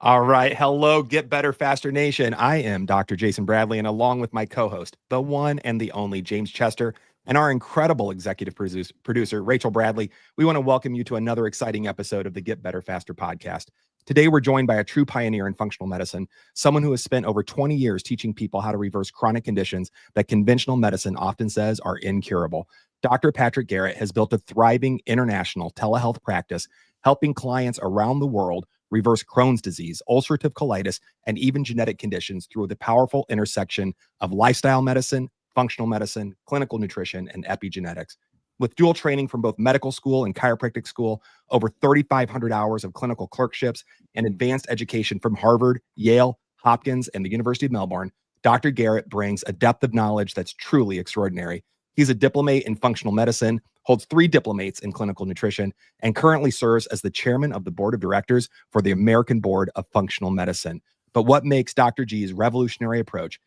All right. Hello, Get Better Faster Nation. I am Dr. Jason Bradley, and along with my co host, the one and the only James Chester, and our incredible executive producer, Rachel Bradley, we want to welcome you to another exciting episode of the Get Better Faster podcast. Today, we're joined by a true pioneer in functional medicine, someone who has spent over 20 years teaching people how to reverse chronic conditions that conventional medicine often says are incurable. Dr. Patrick Garrett has built a thriving international telehealth practice, helping clients around the world reverse Crohn's disease, ulcerative colitis, and even genetic conditions through the powerful intersection of lifestyle medicine, functional medicine, clinical nutrition, and epigenetics. With dual training from both medical school and chiropractic school, over 3,500 hours of clinical clerkships, and advanced education from Harvard, Yale, Hopkins, and the University of Melbourne, Dr. Garrett brings a depth of knowledge that's truly extraordinary. He's a diplomate in functional medicine, holds 3 diplomates in clinical nutrition, and currently serves as the chairman of the board of directors for the American Board of Functional Medicine. But what makes Dr. G's revolutionary approach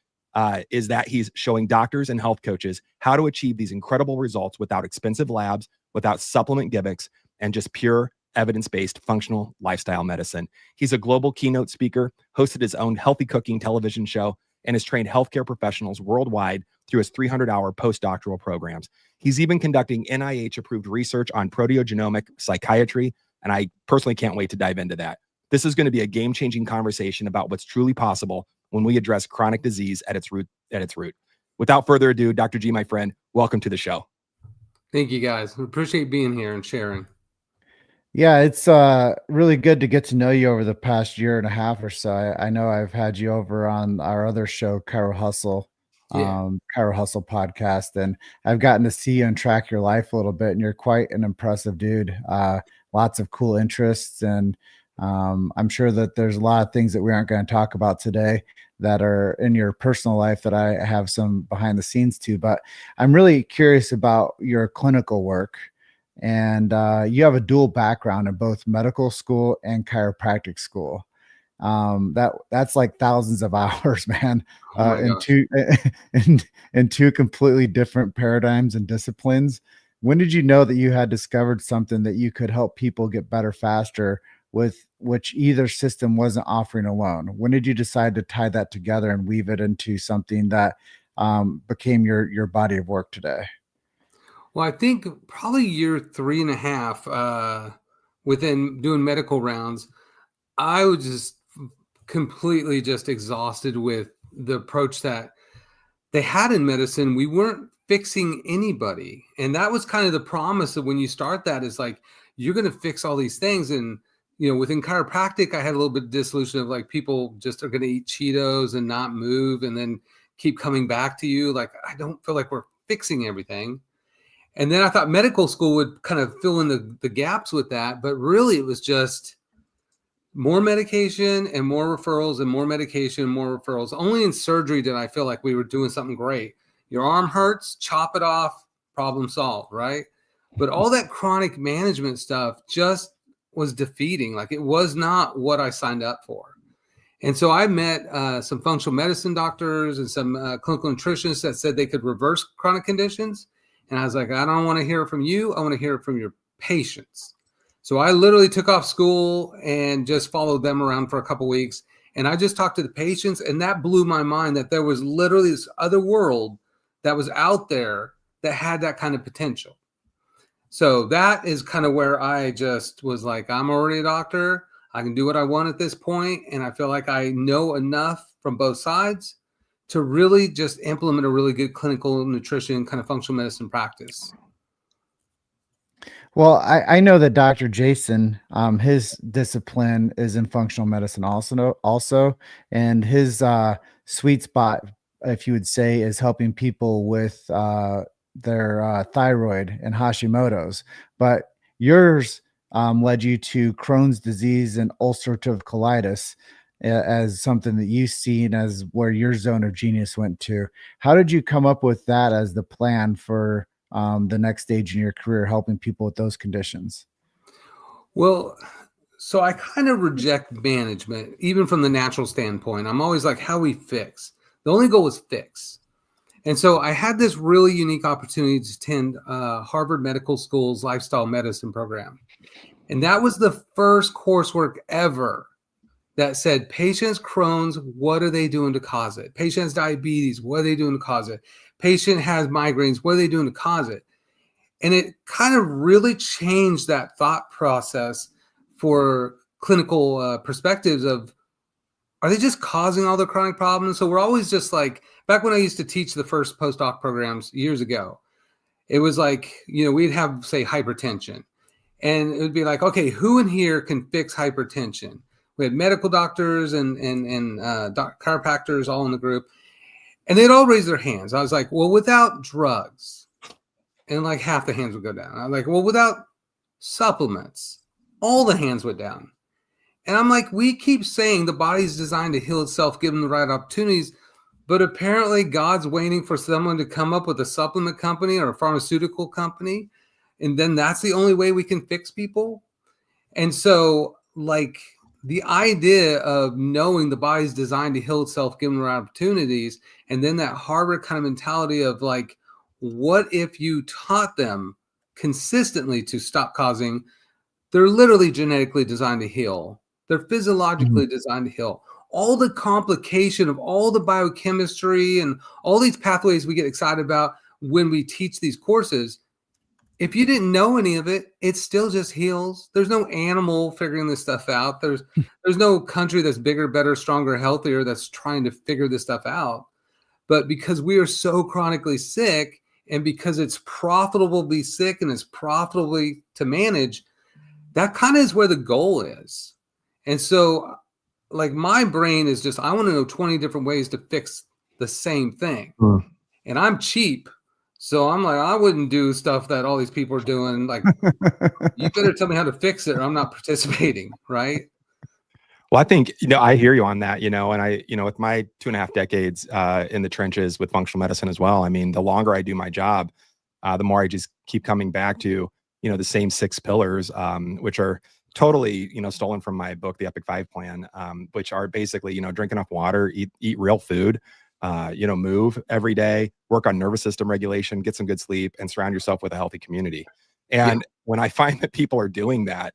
is that he's showing doctors and health coaches how to achieve these incredible results without expensive labs, without supplement gimmicks, and just pure evidence-based functional lifestyle medicine. He's a global keynote speaker, hosted his own healthy cooking television show, and has trained healthcare professionals worldwide through his 300-hour postdoctoral programs. He's even conducting NIH-approved research on proteogenomic psychiatry, and I personally can't wait to dive into that. This is going to be a game-changing conversation about what's truly possible when we address chronic disease at its root. Without further ado, Dr. G, my friend, welcome to the show. Thank you, guys. We appreciate being here and sharing. Yeah, it's really good to get to know you over the past year and a half or so. I know I've had you over on our other show, Chiro Hustle podcast, and I've gotten to see you and track your life a little bit, and you're quite an impressive dude. Lots of cool interests, and I'm sure that there's a lot of things that we aren't going to talk about today that are in your personal life that I have some behind the scenes to, but I'm really curious about your clinical work. And you have a dual background in both medical school and chiropractic school. That's like thousands of hours, man, in two completely different paradigms and disciplines. When did you know that you had discovered something that you could help people get better faster with which either system wasn't offering alone? When did you decide to tie that together and weave it into something that became your body of work today? Well, I think probably year 3.5 within doing medical rounds, I was just completely just exhausted with the approach that they had in medicine. We weren't fixing anybody. And that was kind of the promise of when you start that is like, you're going to fix all these things. And, within chiropractic, I had a little bit of disillusion of like people just are going to eat Cheetos and not move and then keep coming back to you. Like, I don't feel like we're fixing everything. And then I thought medical school would kind of fill in the gaps with that. But really, it was just more medication and more referrals and more medication and more referrals. Only in surgery did I feel like we were doing something great. Your arm hurts, chop it off, problem solved, right? But all that chronic management stuff just was defeating. Like, it was not what I signed up for. And so I met some functional medicine doctors and some clinical nutritionists that said they could reverse chronic conditions. And I was like, I don't want to hear it from you. I want to hear it from your patients. So I literally took off school and just followed them around for a couple of weeks. And I just talked to the patients, and that blew my mind that there was literally this other world that was out there that had that kind of potential. So that is kind of where I just was like, I'm already a doctor. I can do what I want at this point. And I feel like I know enough from both sides to really just implement a really good clinical nutrition kind of functional medicine practice. Well, I know that Dr. Jason, his discipline is in functional medicine also, and his sweet spot, if you would say, is helping people with their thyroid and Hashimoto's. But yours led you to Crohn's disease and ulcerative colitis as something that you've seen as where your zone of genius went to. How did you come up with that as the plan for the next stage in your career, helping people with those conditions? Well, so I kind of reject management, even from the natural standpoint. I'm always like, how we fix? The only goal is fix. And so I had this really unique opportunity to attend Harvard Medical School's lifestyle medicine program. And that was the first coursework ever that said, patient's Crohn's, what are they doing to cause it? Patient has diabetes, what are they doing to cause it? Patient has migraines, what are they doing to cause it? And it kind of really changed that thought process for clinical perspectives of, are they just causing all the chronic problems? So we're always just like, back when I used to teach the first postdoc programs years ago, it was like, we'd have, say, hypertension. And it would be like, okay, who in here can fix hypertension? We had medical doctors and chiropractors all in the group. And they'd all raise their hands. I was like, well, without drugs. And like half the hands would go down. I'm like, well, without supplements, all the hands went down. And I'm like, we keep saying the body's designed to heal itself, given the right opportunities. But apparently God's waiting for someone to come up with a supplement company or a pharmaceutical company. And then that's the only way we can fix people. And so, like, the idea of knowing the body's designed to heal itself, given the right opportunities, and then that Harvard kind of mentality of like, what if you taught them consistently to stop causing? They're literally genetically designed to heal. They're physiologically designed to heal. All the complication of all the biochemistry and all these pathways we get excited about when we teach these courses, if you didn't know any of it, it still just heals. There's no animal figuring this stuff out. There's no country that's bigger, better, stronger, healthier that's trying to figure this stuff out. But because we are so chronically sick, and because it's profitable to be sick and it's profitable to manage, that kind of is where the goal is. And so, like, my brain is just, I want to know 20 different ways to fix the same thing. And I'm cheap. So I'm like, I wouldn't do stuff that all these people are doing. Like, you better tell me how to fix it or I'm not participating, right? Well, I think, I hear you on that, and I, with my 2.5 decades in the trenches with functional medicine as well, I mean, the longer I do my job, the more I just keep coming back to, the same 6 pillars, which are totally, stolen from my book, The Epic 5 Plan, which are basically, drink enough water, eat real food, move every day, work on nervous system regulation, get some good sleep, and surround yourself with a healthy community. And when I find that people are doing that,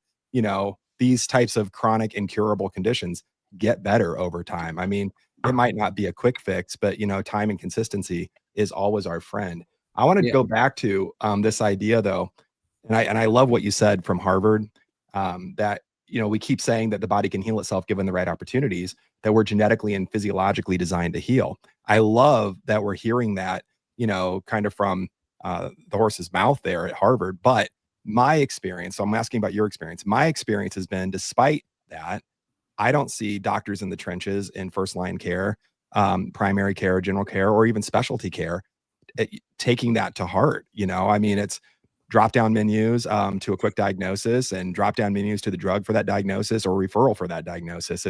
these types of chronic incurable conditions get better over time. I mean, it might not be a quick fix, but time and consistency is always our friend. I want to go back to this idea though. And I love what you said from Harvard, that, we keep saying that the body can heal itself given the right opportunities, that we're genetically and physiologically designed to heal. I love that we're hearing that, kind of from the horse's mouth there at Harvard. But my experience, so I'm asking about your experience. My experience has been, despite that, I don't see doctors in the trenches in first line care, primary care, general care, or even specialty care taking that to heart. I mean, it's drop down menus to a quick diagnosis and drop down menus to the drug for that diagnosis or referral for that diagnosis.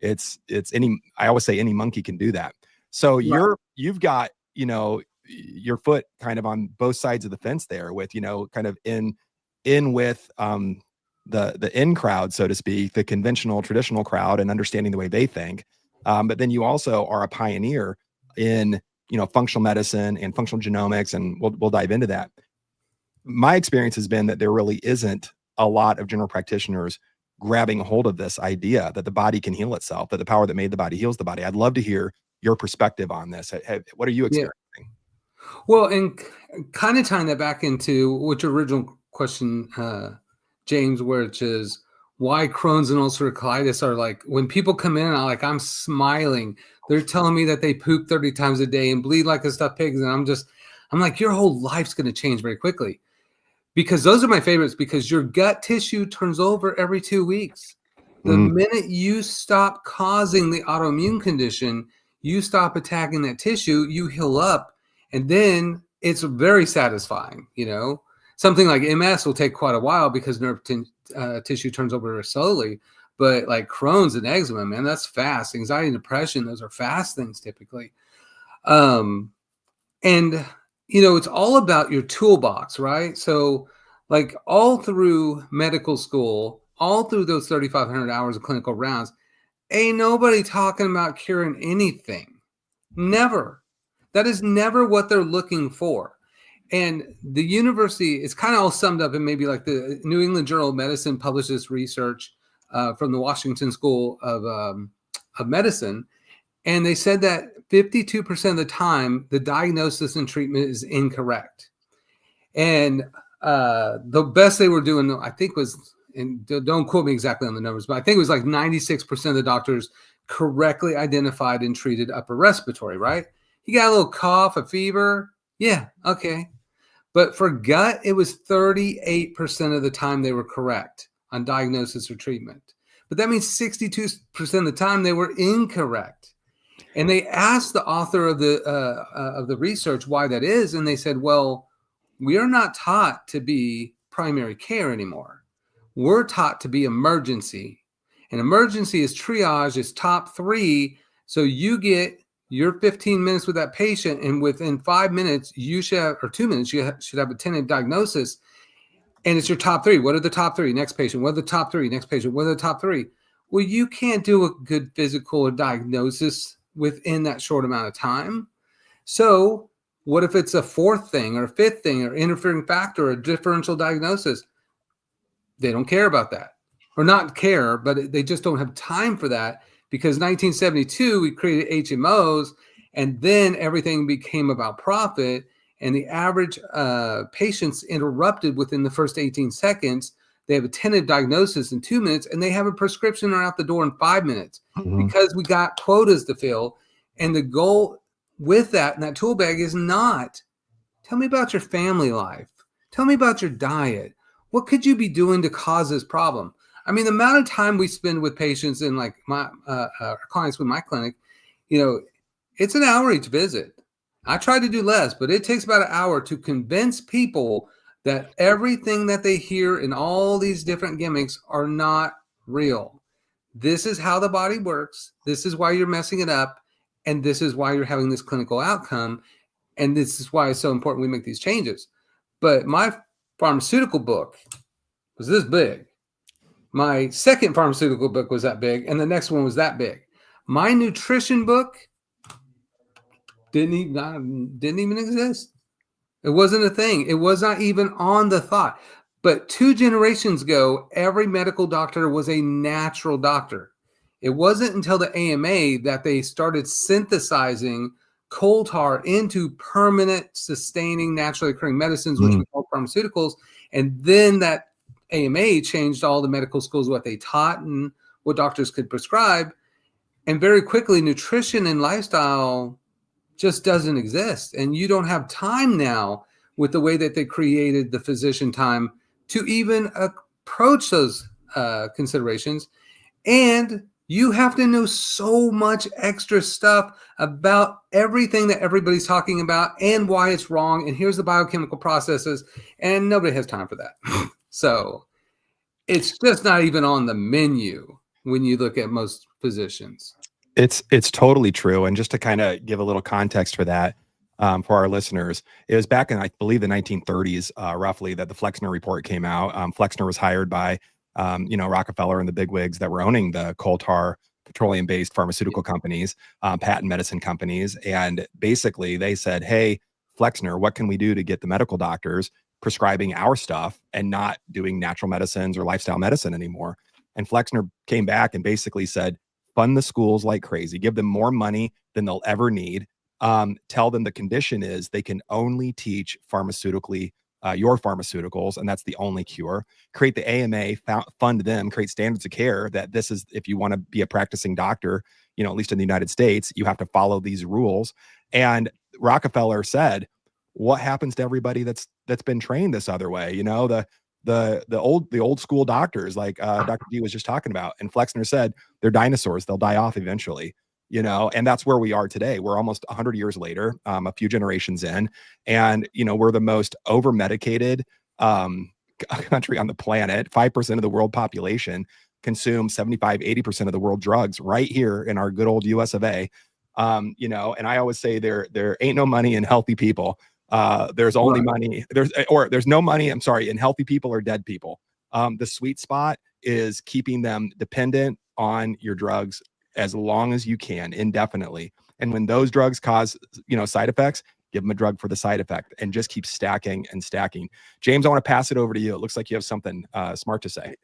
It's any, I always say any monkey can do that. So you've got, your foot kind of on both sides of the fence there with, kind of in with the in crowd, so to speak, the conventional traditional crowd, and understanding the way they think. But then you also are a pioneer in, functional medicine and functional genomics, and we'll dive into that. My experience has been that there really isn't a lot of general practitioners grabbing hold of this idea that the body can heal itself, that the power that made the body heals the body. I'd love to hear your perspective on this. What are you experiencing? Well, and kind of tying that back into what your original question, James, which is why Crohn's and ulcerative colitis are like, when people come in, I'm smiling. They're telling me that they poop 30 times a day and bleed like a stuffed pig. And I'm like, your whole life's going to change very quickly. Because those are my favorites, because your gut tissue turns over every 2 weeks. The minute you stop causing the autoimmune condition, you stop attacking that tissue, you heal up, and then it's very satisfying. Something like MS will take quite a while because nerve tissue turns over very slowly. But like Crohn's and eczema, man, that's fast. Anxiety and depression, those are fast things typically. And it's all about your toolbox, right? So like all through medical school, all through those 3,500 hours of clinical rounds, ain't nobody talking about curing anything. Never. That is never what they're looking for. And the university is kind of all summed up in maybe like the New England Journal of Medicine published this research from the Washington School of Medicine. And they said that 52% of the time, the diagnosis and treatment is incorrect. And the best they were doing, I think, was, and don't quote me exactly on the numbers, but I think it was like 96% of the doctors correctly identified and treated upper respiratory, right? You got a little cough, a fever. Yeah, okay. But for gut, it was 38% of the time they were correct on diagnosis or treatment. But that means 62% of the time they were incorrect. And they asked the author of the research why that is, and they said, well, we are not taught to be primary care anymore. We're taught to be emergency. And emergency is triage, is top 3. So you get your 15 minutes with that patient, and within 5 minutes, you should have, or 2 minutes, you should have a tentative diagnosis. And it's your top 3. What are the top 3? Next patient. What are the top 3? Next patient. What are the top 3? Well, you can't do a good physical or diagnosis within that short amount of time. So what if it's a 4th thing or a 5th thing or interfering factor or a differential diagnosis? They don't care about that, or not care, but they just don't have time for that, because 1972, we created HMOs, and then everything became about profit, and the average patient's interrupted within the first 18 seconds. They have a tentative diagnosis in 2 minutes, and they have a prescription or out the door in 5 minutes, because we got quotas to fill. And the goal with that, and that tool bag, is not, tell me about your family life. Tell me about your diet. What could you be doing to cause this problem? I mean, the amount of time we spend with patients in like my clients with my clinic, it's an hour each visit. I try to do less, but it takes about an hour to convince people that everything that they hear in all these different gimmicks are not real. This is how the body works. This is why you're messing it up. And this is why you're having this clinical outcome. And this is why it's so important we make these changes. But my pharmaceutical book was this big. My second pharmaceutical book was that big. And the next one was that big. My nutrition book didn't even exist. It wasn't a thing. It was not even on the thought. But 2 generations ago, every medical doctor was a natural doctor. It wasn't until the AMA that they started synthesizing coal tar into permanent, sustaining, naturally occurring medicines, which we call pharmaceuticals. And then that AMA changed all the medical schools, what they taught and what doctors could prescribe. And very quickly, nutrition and lifestyle just doesn't exist. And you don't have time now, with the way that they created the physician time, to even approach those considerations. And you have to know so much extra stuff about everything that everybody's talking about and why it's wrong. And here's the biochemical processes. And nobody has time for that. So it's just not even on the menu when you look at most physicians. It's totally true. And just to kind of give a little context for that, for our listeners, it was back in, I believe, the 1930s, roughly, that the Flexner report came out. Flexner was hired by, Rockefeller and the bigwigs that were owning the coal tar petroleum-based pharmaceutical companies, patent medicine companies. And basically they said, hey, Flexner, what can we do to get the medical doctors prescribing our stuff and not doing natural medicines or lifestyle medicine anymore? And Flexner came back and basically said, fund the schools like crazy, give them more money than they'll ever need. Tell them the condition is they can only teach pharmaceutically your pharmaceuticals, and that's the only cure. Create the AMA, fund them, create standards of care that this is, if you want to be a practicing doctor, at least in the United States, you have to follow these rules. And Rockefeller said, what happens to everybody that's been trained this other way? The old school doctors, like Dr. D was just talking about. And Flexner said, they're dinosaurs, they'll die off eventually. And that's where we are today. We're almost 100 years later, a few generations in, and, we're the most over-medicated country on the planet. 5% of the world population consumes 75-80% of the world drugs right here in our good old US of A. And I always say there ain't no money in healthy people. There's only money, there's no money, in healthy people or dead people. The sweet spot is keeping them dependent on your drugs as long as you can, indefinitely. And when those drugs cause, side effects, give them a drug for the side effect and just keep stacking and stacking. James, I want to pass it over to you. It looks like you have something smart to say.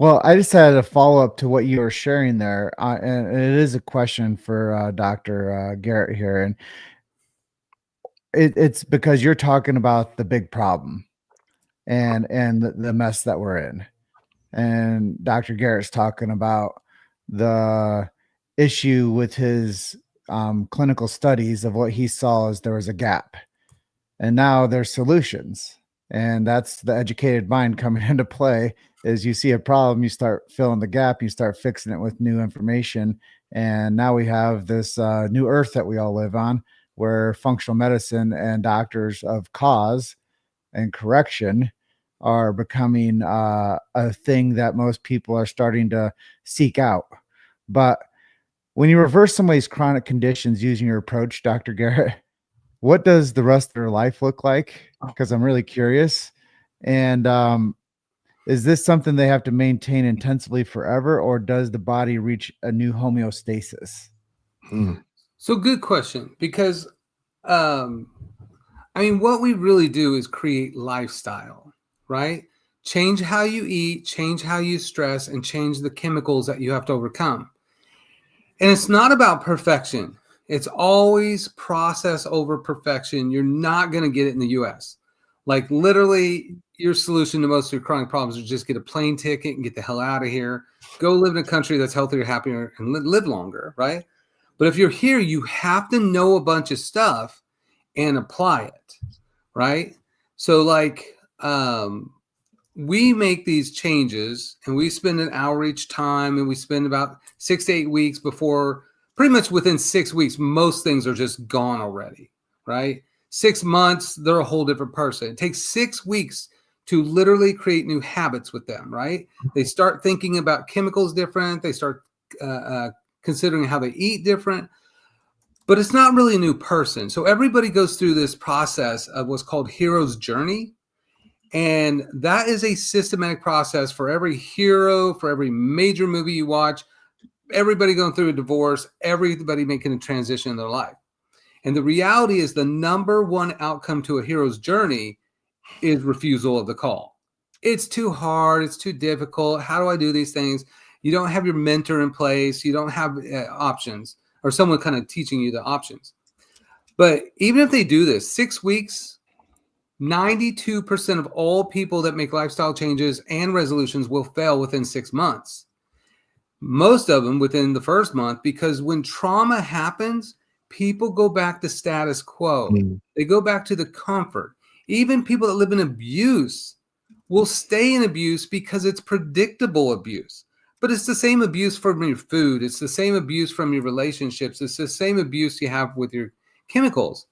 Well, I just had a follow up to what you were sharing there, and it is a question for Dr. Garrett here, and it's because you're talking about the big problem and the mess that we're in, and Dr. Garrett's talking about the issue with his clinical studies of what he saw as there was a gap, and now there's solutions, and that's the educated mind coming into play. Is you see a problem, you start filling the gap, you start fixing it with new information, and now we have this new earth that we all live on, where functional medicine and doctors of cause and correction are becoming a thing that most people are starting to seek out. But when you reverse somebody's chronic conditions using your approach, Dr. Garrett, what does the rest of their life look like? Because I'm really curious. And is this something they have to maintain intensively forever, or does the body reach a new homeostasis? So good question, because I mean, what we really do is create lifestyle, right? Change how you eat, change how you stress, and change the chemicals that you have to overcome. And it's not about perfection. It's always process over perfection. You're not going to get it in the US. Like literally, your solution to most of your chronic problems is just get a plane ticket and get the hell out of here. Go live in a country that's healthier, happier, and live longer, right? But if you're here, you have to know a bunch of stuff and apply it, right? So like we make these changes and we spend an hour each time, and we spend about 6 to 8 weeks before, pretty much within 6 weeks, most things are just gone already, right? 6 months, they're a whole different person. It takes 6 weeks to literally create new habits with them, right? They start thinking about chemicals different. They start considering how they eat different. But it's not really a new person. So everybody goes through this process of what's called hero's journey. And that is a systematic process for every hero, for every major movie you watch, everybody going through a divorce, everybody making a transition in their life. And the reality is the number one outcome to a hero's journey is refusal of the call. It's too hard. It's too difficult. How do I do these things? You don't have your mentor in place. You don't have options, or someone kind of teaching you the options. But even if they do this 6 weeks, 92% of all people that make lifestyle changes and resolutions will fail within 6 months. Most of them within the first month, because when trauma happens, people go back to status quo. They go back to the comfort. Even people that live in abuse will stay in abuse because it's predictable abuse. But it's the same abuse from your food. It's the same abuse from your relationships. It's the same abuse you have with your chemicals.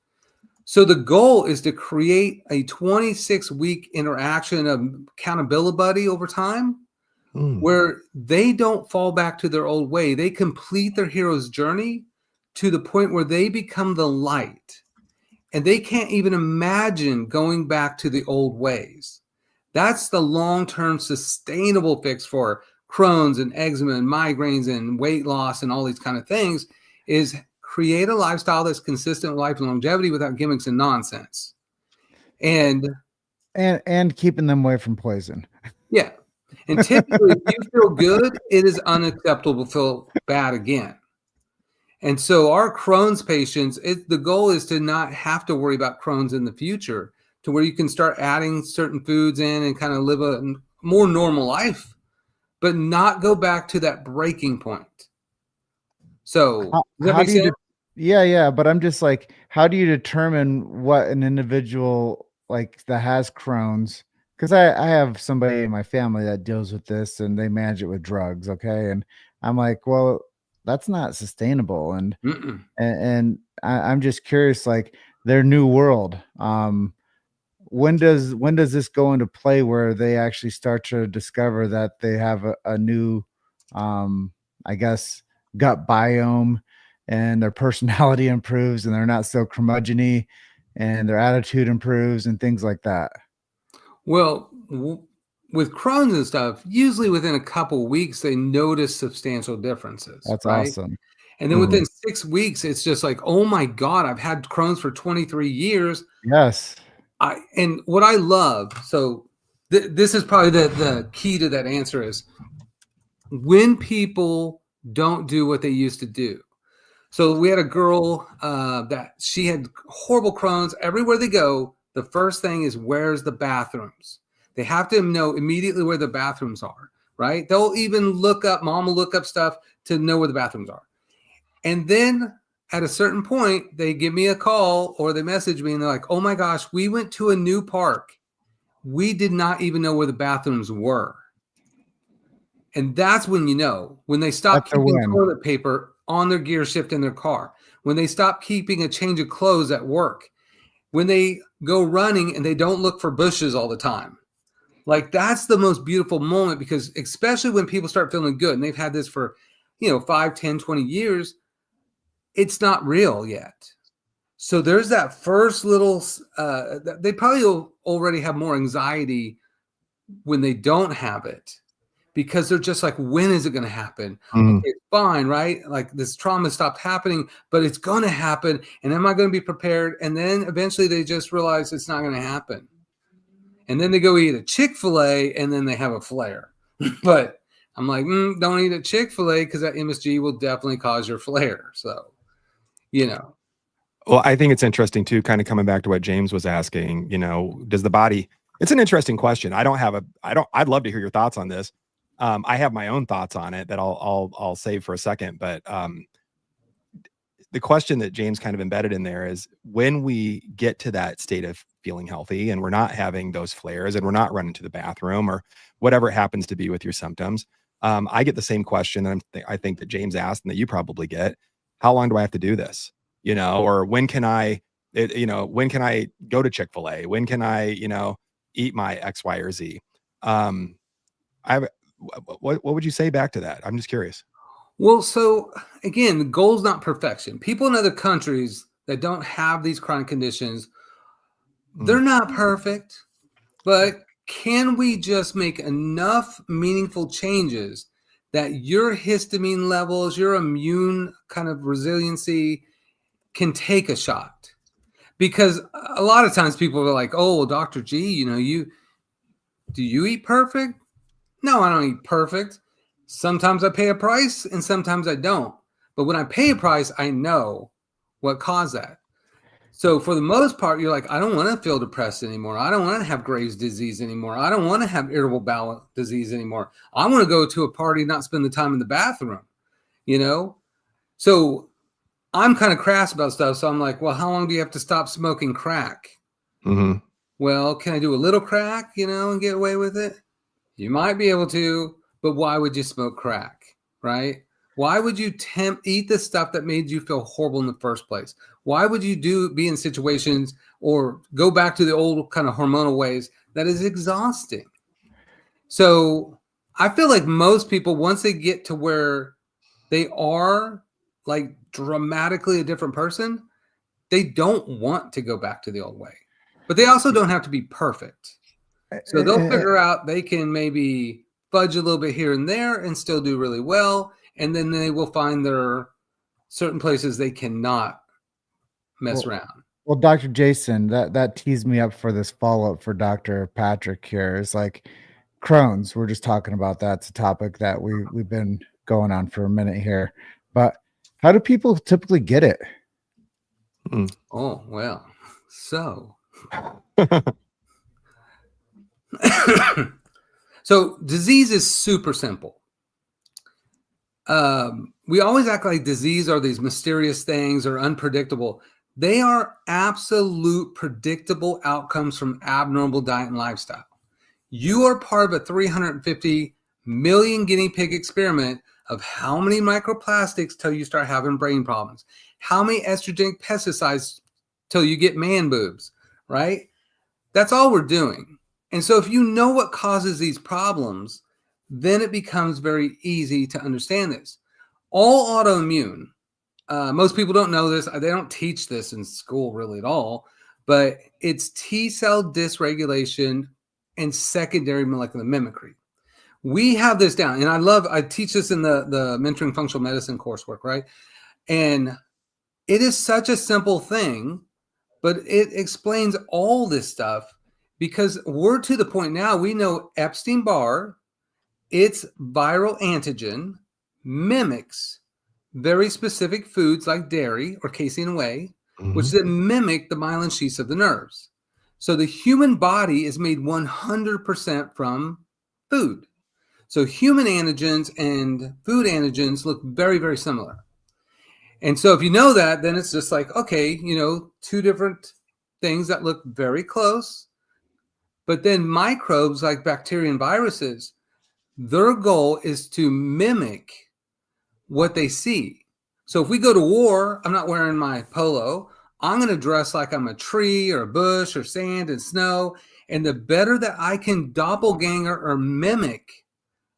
So the goal is to create a 26-week interaction of accountability buddy over time, where they don't fall back to their old way. They complete their hero's journey to the point where they become the light. And they can't even imagine going back to the old ways. That's the long-term sustainable fix for Crohn's and eczema and migraines and weight loss and all these kind of things, is create a lifestyle that's consistent with life and longevity without gimmicks and nonsense. And keeping them away from poison. Yeah. And typically, if you feel good, it is unacceptable to feel bad again. And so our Crohn's patients, the goal is to not have to worry about Crohn's in the future, to where you can start adding certain foods in and kind of live a more normal life, but not go back to that breaking point. So does that make sense? Yeah. But I'm just like, how do you determine what an individual like that has Crohn's? Because I have somebody in my family that deals with this and they manage it with drugs. Okay. And I'm like, well, that's not sustainable. And I'm just curious, like their new world. When does this go into play where they actually start to discover that they have a new, I guess, gut biome, and their personality improves and they're not so curmudgeon-y and their attitude improves and things like that? Well, with Crohn's and stuff, usually within a couple weeks, they notice substantial differences. That's right? awesome. And then within 6 weeks, it's just like, oh my God, I've had Crohn's for 23 years. Yes. And what I love, so this is probably the key to that answer, is when people don't do what they used to do. So we had a girl that she had horrible Crohn's. Everywhere they go, the first thing is, where's the bathrooms? They have to know immediately where the bathrooms are, right? They'll even mom will look up stuff to know where the bathrooms are. And then at a certain point, they give me a call or they message me and they're like, oh my gosh, we went to a new park. We did not even know where the bathrooms were. And that's when when they stop keeping toilet paper on their gear shift in their car, when they stop keeping a change of clothes at work, when they go running and they don't look for bushes all the time. Like, that's the most beautiful moment, because especially when people start feeling good and they've had this for, 5, 10, 20 years, it's not real yet. So there's that first little, they probably already have more anxiety when they don't have it, because they're just like, when is it going to happen? Okay, fine, right? Like, this trauma stopped happening, but it's going to happen. And am I going to be prepared? And then eventually they just realize it's not going to happen. And then they go eat a Chick-fil-A and then they have a flare. But I'm like, don't eat a Chick-fil-A, because that MSG will definitely cause your flare. So, Well, I think it's interesting too, kind of coming back to what James was asking, does the body, it's an interesting question. I'd love to hear your thoughts on this. I have my own thoughts on it that I'll save for a second, but the question that James kind of embedded in there is, when we get to that state of feeling healthy and we're not having those flares and we're not running to the bathroom or whatever it happens to be with your symptoms, I get the same question I think that James asked and that you probably get: how long do I have to do this? Or when can I go to Chick-fil-A? When can I, eat my X, Y, or Z? What would you say back to that? I'm just curious. Well, so again, the goal is not perfection. People in other countries that don't have these chronic conditions, they're not perfect, but can we just make enough meaningful changes that your histamine levels, your immune kind of resiliency can take a shot? Because a lot of times people are like, oh, well, Dr. G, do you eat perfect? No, I don't eat perfect. Sometimes I pay a price and sometimes I don't. But when I pay a price, I know what caused that. So for the most part, you're like, I don't want to feel depressed anymore. I don't want to have Graves' disease anymore. I don't want to have irritable bowel disease anymore. I want to go to a party, not spend the time in the bathroom, So I'm kind of crass about stuff. So I'm like, well, how long do you have to stop smoking crack? Mm-hmm. Well, can I do a little crack, and get away with it? You might be able to, but why would you smoke crack, right? Why would you eat the stuff that made you feel horrible in the first place? Why would you be in situations or go back to the old kind of hormonal ways that is exhausting? So I feel like most people, once they get to where they are like dramatically a different person, they don't want to go back to the old way. But they also don't have to be perfect. So they'll figure out they can maybe fudge a little bit here and there and still do really well. And then they will find there are certain places they cannot mess around. Well, Dr. Jason, that tees me up for this follow-up for Dr. Patrick here. Is like Crohn's. We're just talking about that. It's a topic that we've been going on for a minute here. But how do people typically get it? Oh, well, so so disease is super simple. We always act like disease are these mysterious things or unpredictable. They are absolute predictable outcomes from abnormal diet and lifestyle. You are part of a 350 million guinea pig experiment of how many microplastics till you start having brain problems, how many estrogenic pesticides till you get man boobs, right? That's all we're doing. And so if you know what causes these problems, then it becomes very easy to understand this. All autoimmune, most people don't know this. They don't teach this in school really at all, but it's T cell dysregulation and secondary molecular mimicry. We have this down, and I teach this in the mentoring functional medicine coursework, right? And it is such a simple thing, but it explains all this stuff because we're to the point now, we know Epstein-Barr its viral antigen mimics very specific foods like dairy or casein whey, which then mimic the myelin sheaths of the nerves. So the human body is made 100% from food. So human antigens and food antigens look very, very similar. And so if you know that, then it's just like, okay, two different things that look very close. But then microbes like bacteria and viruses, their goal is to mimic what they see. So if we go to war, I'm not wearing my polo. I'm going to dress like I'm a tree or a bush or sand and snow. And the better that I can doppelganger or mimic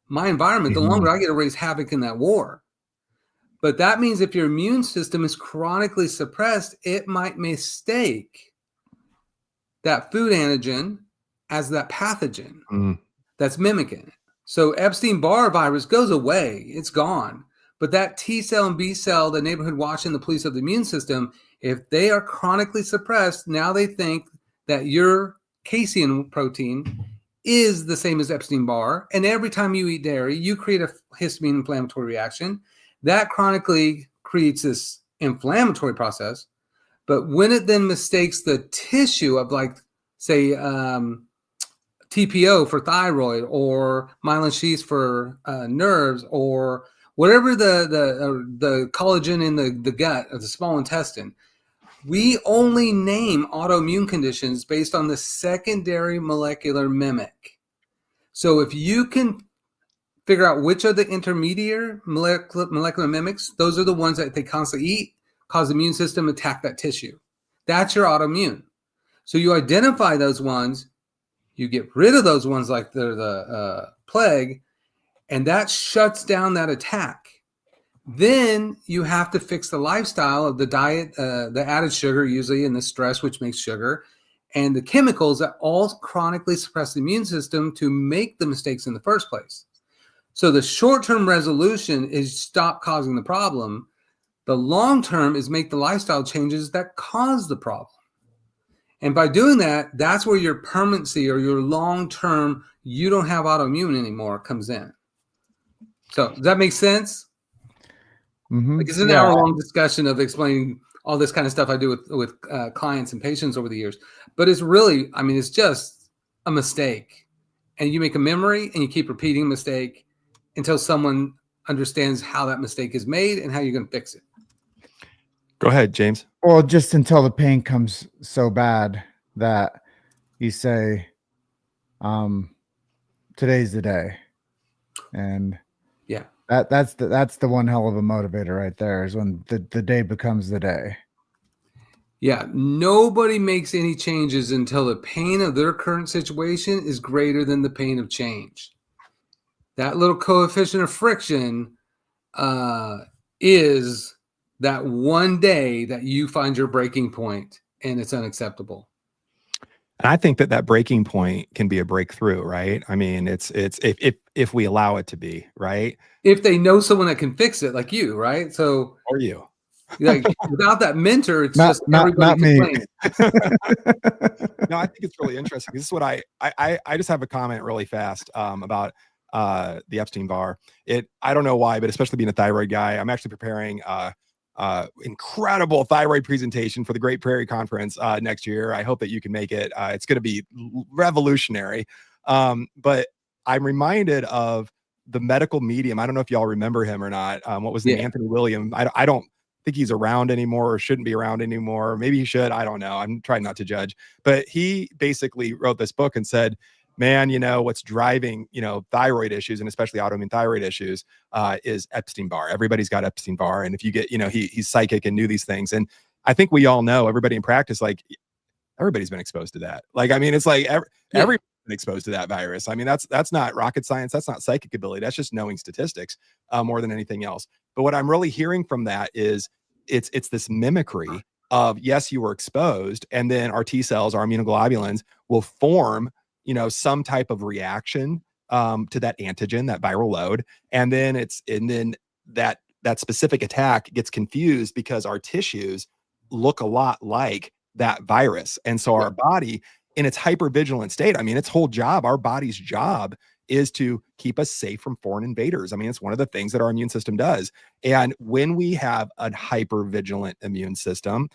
my environment, the longer I get to raise havoc in that war. But that means if your immune system is chronically suppressed, it might mistake that food antigen as that pathogen that's mimicking it. So Epstein-Barr virus goes away. It's gone. But that T cell and B cell, the neighborhood watch and the police of the immune system, if they are chronically suppressed, now they think that your casein protein is the same as Epstein-Barr. And every time you eat dairy, you create a histamine inflammatory reaction. That chronically creates this inflammatory process. But when it then mistakes the tissue of, like, say, TPO for thyroid or myelin sheaths for nerves or whatever the collagen in the gut of the small intestine, we only name autoimmune conditions based on the secondary molecular mimic. So if you can figure out which are the intermediate molecular mimics, those are the ones that they constantly eat, cause the immune system to attack that tissue. That's your autoimmune. So you identify those ones, you get rid of those ones like they're the plague, and that shuts down that attack. Then you have to fix the lifestyle of the diet, the added sugar usually, and the stress, which makes sugar, and the chemicals that all chronically suppress the immune system to make the mistakes in the first place. So the short-term resolution is stop causing the problem. The long-term is make the lifestyle changes that cause the problem. And by doing that, that's where your permanency or your long-term, you don't have autoimmune anymore, comes in. So does that make sense? Like, it's an hour-long discussion of explaining all this kind of stuff I do with clients and patients over the years. But it's really, I mean, it's just a mistake. And you make a memory and you keep repeating mistake until someone understands how that mistake is made and how you're going to fix it. Go ahead, James. Well, just until the pain comes so bad that you say, today's the day. And yeah, that's the one hell of a motivator right there, is when the day becomes the day. Yeah, nobody makes any changes until the pain of their current situation is greater than the pain of change. That little coefficient of friction is that one day that you find your breaking point and it's unacceptable. And I think that breaking point can be a breakthrough, right? I mean, it's if we allow it to be, right? If they know someone that can fix it, like you, right? So, or you, like, without that mentor, it's not, just not, everybody not me. No, I think it's really interesting. This is what I just have a comment really fast about the Epstein-Barr. I don't know why, but especially being a thyroid guy, I'm actually preparing incredible thyroid presentation for the Great Prairie Conference next year. I hope that you can make it. It's going to be revolutionary. But I'm reminded of the medical medium. I don't know if y'all remember him or not. What was the Anthony William? I don't think he's around anymore, or shouldn't be around anymore. Maybe he should. I don't know. I'm trying not to judge. But he basically wrote this book and said, man, what's driving, thyroid issues, and especially autoimmune thyroid issues, is Epstein-Barr. Everybody's got Epstein-Barr. And if you get, he's psychic and knew these things. And I think we all know, everybody in practice, like, everybody's been exposed to that. Like, I mean, it's like everybody's been exposed to that virus. I mean, that's not rocket science. That's not psychic ability. That's just knowing statistics more than anything else. But what I'm really hearing from that is it's this mimicry of, yes, you were exposed, and then our T cells, our immunoglobulins will form some type of reaction to that antigen, that viral load. And then that specific attack gets confused because our tissues look a lot like that virus. And so our body, in its hypervigilant state, I mean, its whole job, our body's job, is to keep us safe from foreign invaders. I mean, it's one of the things that our immune system does. And when we have a hyper vigilant immune system,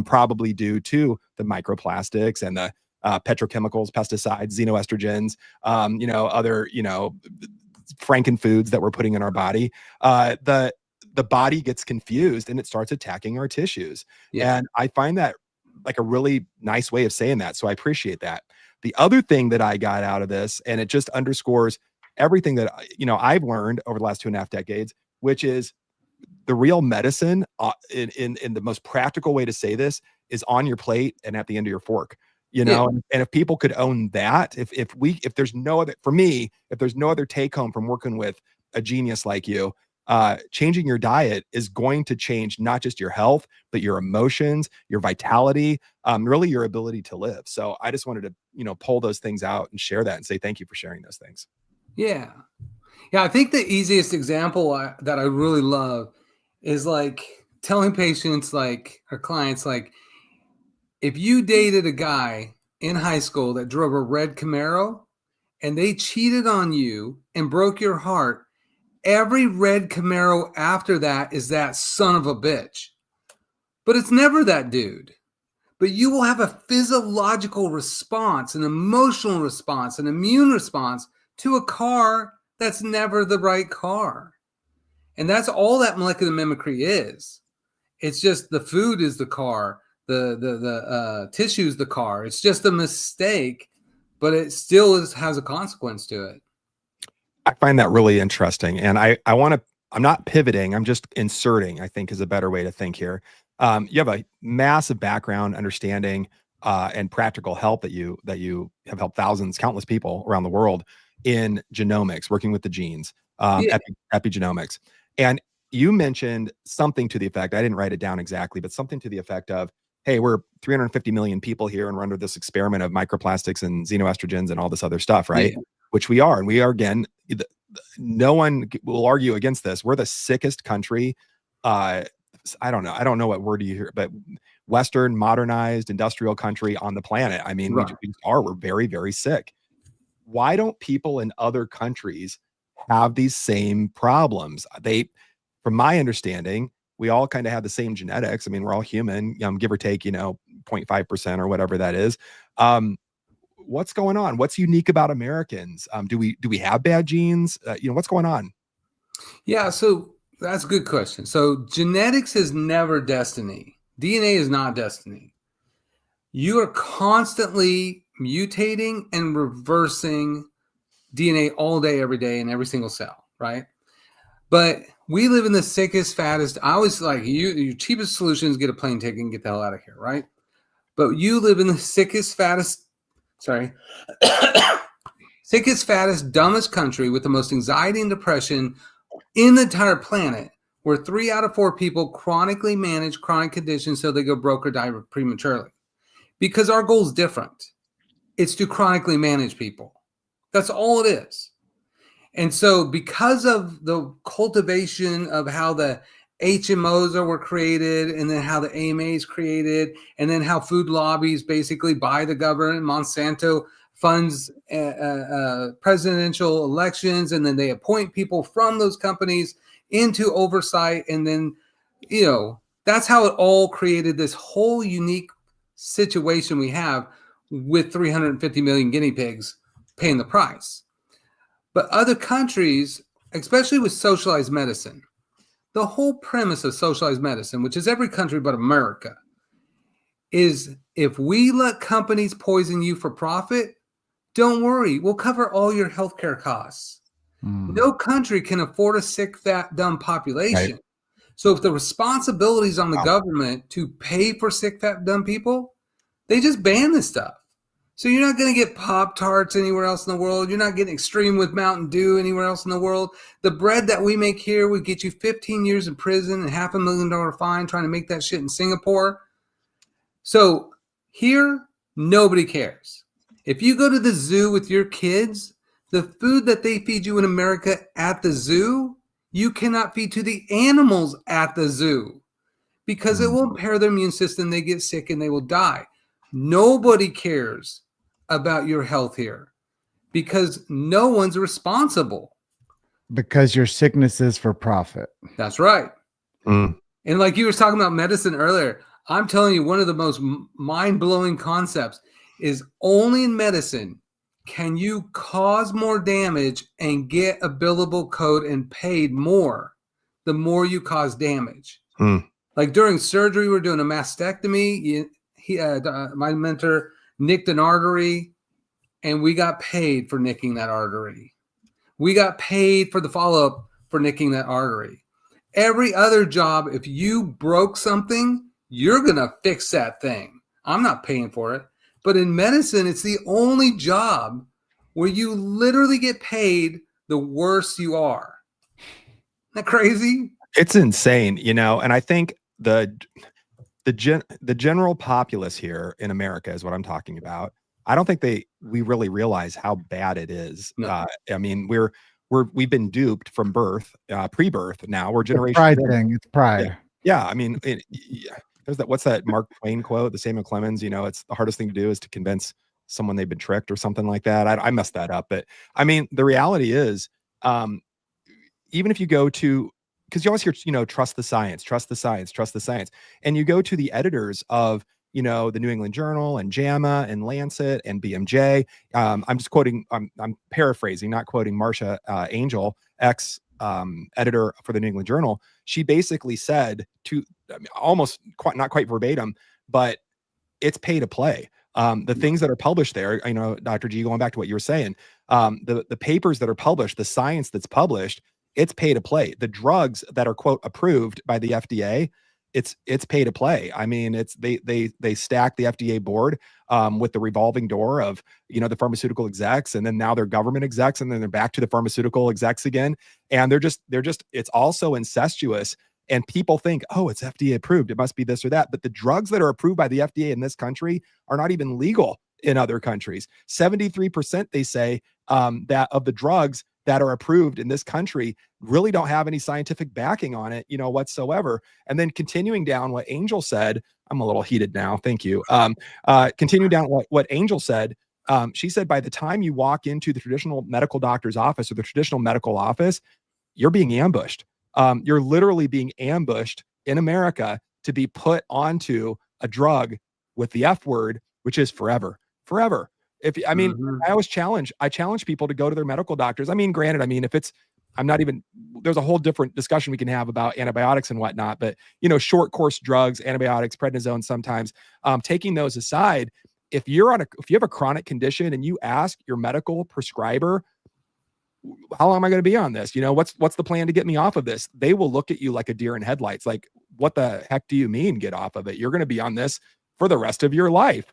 probably due to the microplastics and the petrochemicals, pesticides, xenoestrogens, other, frankenfoods that we're putting in our body, the body gets confused and it starts attacking our tissues. Yeah. And I find that like a really nice way of saying that. So I appreciate that. The other thing that I got out of this, and it just underscores everything that, I've learned over the last 2.5 decades, which is the real medicine in the most practical way to say this is on your plate and at the end of your fork. And if people could own that, if there's no other, for me, if there's no other take home from working with a genius like you, changing your diet is going to change not just your health, but your emotions, your vitality, really your ability to live. So I just wanted to, pull those things out and share that and say, thank you for sharing those things. Yeah. Yeah. I think the easiest example that I really love is like telling patients or clients, if you dated a guy in high school that drove a red Camaro and they cheated on you and broke your heart, every red Camaro after that is that son of a bitch. But it's never that dude. But you will have a physiological response, an emotional response, an immune response to a car that's never the right car. And that's all that molecular mimicry is. It's just the food is the car, the tissue is the car. It's just a mistake, but it still has a consequence to it. I find that really interesting. And I'm not pivoting, I'm just inserting, I think is a better way to think here. You have a massive background, understanding, and practical help that you have helped countless people around the world in genomics, working with the genes, epigenomics. And you mentioned something to the effect, I didn't write it down exactly, but something to the effect of, hey, we're 350 million people here and we're under this experiment of microplastics and xenoestrogens and all this other stuff, right? Yeah. Which we are. And we are, again, no one will argue against this. We're the sickest country. I don't know what word you hear, but Western, modernized, industrial country on the planet. I mean, right. We're very, very sick. Why don't people in other countries have these same problems? From my understanding, we all kind of have the same genetics. I mean, we're all human, give or take, 0.5% or whatever that is. What's going on? What's unique about Americans? Do we have bad genes? What's going on? Yeah, so that's a good question. So genetics is never destiny. DNA is not destiny. You are constantly mutating and reversing DNA all day, every day, in every single cell, right? But we live in the sickest, fattest. I always like your cheapest solution is get a plane ticket and get the hell out of here, right? But you live in the sickest, fattest, dumbest country with the most anxiety and depression in the entire planet, where 3 out of 4 people chronically manage chronic conditions so they go broke or die prematurely. Because our goal is different. It's to chronically manage people. That's all it is. And so because of the cultivation of how the HMOs were created, and then how the AMAs created, and then how food lobbies basically buy the government, Monsanto funds presidential elections, and then they appoint people from those companies into oversight. And then, that's how it all created this whole unique situation we have with 350 million guinea pigs paying the price. But other countries, especially with socialized medicine, the whole premise of socialized medicine, which is every country but America, is if we let companies poison you for profit, don't worry, we'll cover all your healthcare costs. No country can afford a sick, fat, dumb population. Right. So if the responsibility is on the government to pay for sick, fat, dumb people, they just ban this stuff. So you're not going to get Pop-Tarts anywhere else in the world. You're not getting Extreme with Mountain Dew anywhere else in the world. The bread that we make here would get you 15 years in prison and $500,000 fine trying to make that shit in Singapore. So here, nobody cares. If you go to the zoo with your kids, the food that they feed you in America at the zoo, you cannot feed to the animals at the zoo because it will impair their immune system. They get sick and they will die. Nobody cares about your health here because no one's responsible. Because your sickness is for profit. That's right. Mm. And like you were talking about medicine earlier, I'm telling you, one of the most mind-blowing concepts is only in medicine can you cause more damage and get a billable code and paid more the more you cause damage. Mm. Like during surgery, we're doing a mastectomy. My mentor nicked an artery, and we got paid for nicking that artery. We got paid for the follow-up for nicking that artery. Every other job, if you broke something, you're going to fix that thing. I'm not paying for it. But in medicine, it's the only job where you literally get paid the worse you are. Isn't that crazy? It's insane, you know, and I think the general populace here in America is what I'm talking about. I don't think we really realize how bad it is. No. I mean, we've been duped from birth, pre-birth. Now we're The generation pride Z. thing. It's pride. Yeah. I mean, there's that. What's that Mark Twain quote? The Samuel Clemens. You know, it's the hardest thing to do is to convince someone they've been tricked or something like that. I messed that up, but I mean, the reality is, even if you go to, because you always hear, you know, trust the science, trust the science, trust the science, and you go to the editors of, you know, the New England Journal and JAMA and Lancet and BMJ. I'm just quoting, I'm paraphrasing, not quoting Marcia Angel, ex editor for the New England Journal. She basically said almost not quite verbatim, but it's pay to play. The things that are published there, you know, Dr. G, going back to what you were saying, the papers that are published, the science that's published, it's pay to play. The drugs that are quote approved by the FDA, it's pay to play. I mean, it's they stack the FDA board with the revolving door of, you know, the pharmaceutical execs, and then now they're government execs, and then they're back to the pharmaceutical execs again, and they're just it's also incestuous. And people think, oh, it's FDA approved, it must be this or that. But the drugs that are approved by the FDA in this country are not even legal in other countries. 73%, they say, that of the drugs that are approved in this country really don't have any scientific backing on it, you know, whatsoever. And then continuing down what Angel said, I'm a little heated now. Thank you. Continuing down what Angel said, she said, by the time you walk into the traditional medical doctor's office or the traditional medical office, you're being ambushed. You're literally being ambushed in America to be put onto a drug with the F word, which is forever. I mean, I challenge people to go to their medical doctors. I mean, granted, there's a whole different discussion we can have about antibiotics and whatnot, but, you know, short course drugs, antibiotics, prednisone, sometimes, taking those aside, if you have a chronic condition and you ask your medical prescriber, how long am I going to be on this? You know, what's the plan to get me off of this? They will look at you like a deer in headlights. Like, what the heck do you mean get off of it? You're going to be on this for the rest of your life.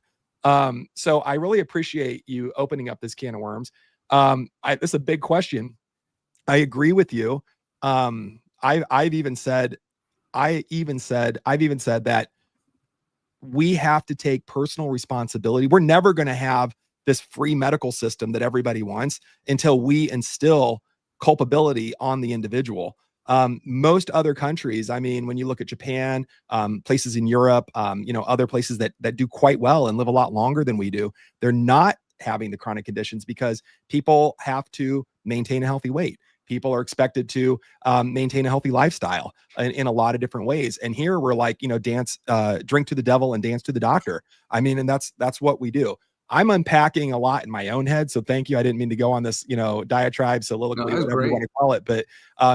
So I really appreciate you opening up this can of worms. This is a big question. I agree with you. I've even said that we have to take personal responsibility. We're never going to have this free medical system that everybody wants until we instill culpability on the individual. Most other countries, I mean, when you look at Japan, places in Europe, you know, other places that do quite well and live a lot longer than we do, they're not having the chronic conditions because people have to maintain a healthy weight. People are expected to maintain a healthy lifestyle in a lot of different ways. And here we're like, you know, drink to the devil and dance to the doctor. I mean, and that's what we do. I'm unpacking a lot in my own head. So thank you. I didn't mean to go on this, you know, diatribe, soliloquy, whatever you want to call it. But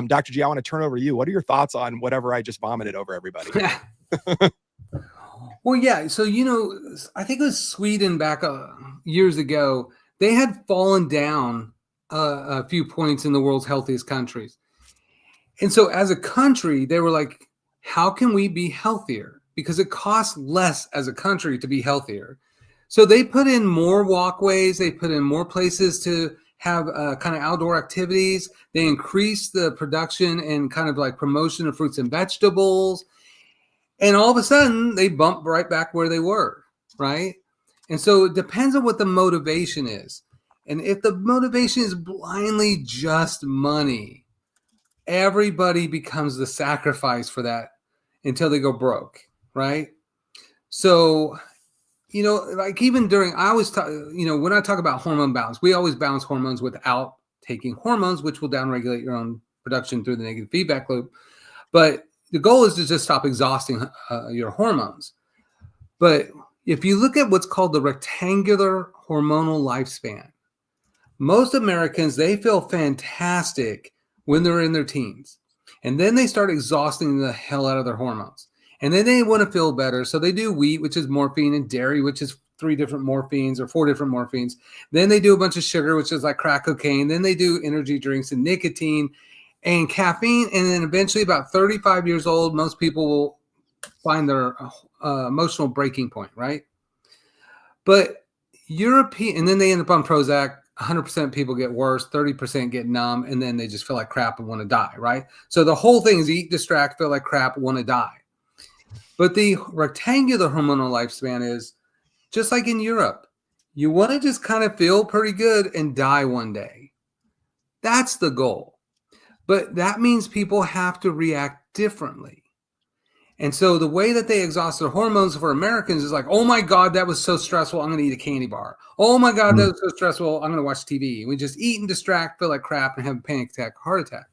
Dr. G, I want to turn over to you. What are your thoughts on whatever I just vomited over everybody? Well, yeah. So, you know, I think it was Sweden back years ago. They had fallen down a few points in the world's healthiest countries. And so as a country, they were like, how can we be healthier? Because it costs less as a country to be healthier. So they put in more walkways. They put in more places to have kind of outdoor activities. They increased the production and kind of like promotion of fruits and vegetables. And all of a sudden, they bumped right back where they were, right? And so it depends on what the motivation is. And if the motivation is blindly just money, everybody becomes the sacrifice for that until they go broke, right? So like even during, I always talk, when I talk about hormone balance, we always balance hormones without taking hormones, which will downregulate your own production through the negative feedback loop. But the goal is to just stop exhausting your hormones. But if you look at what's called the rectangular hormonal lifespan, most Americans, they feel fantastic when they're in their teens. And then they start exhausting the hell out of their hormones. And then they want to feel better. So they do wheat, which is morphine, and dairy, which is 3 different morphines or 4 different morphines. Then they do a bunch of sugar, which is like crack cocaine. Then they do energy drinks and nicotine and caffeine. And then eventually, about 35 years old, most people will find their emotional breaking point, right? But and then they end up on Prozac. 100% people get worse, 30% get numb, and then they just feel like crap and want to die, right? So the whole thing is eat, distract, feel like crap, want to die. But the rectangular hormonal lifespan is just like in Europe. You want to just kind of feel pretty good and die one day. That's the goal. But that means people have to react differently. And so the way that they exhaust their hormones for Americans is like, oh my God, that was so stressful, I'm going to eat a candy bar. Oh my God, that was so stressful, I'm going to watch TV. We just eat and distract, feel like crap, and have a panic attack, heart attack.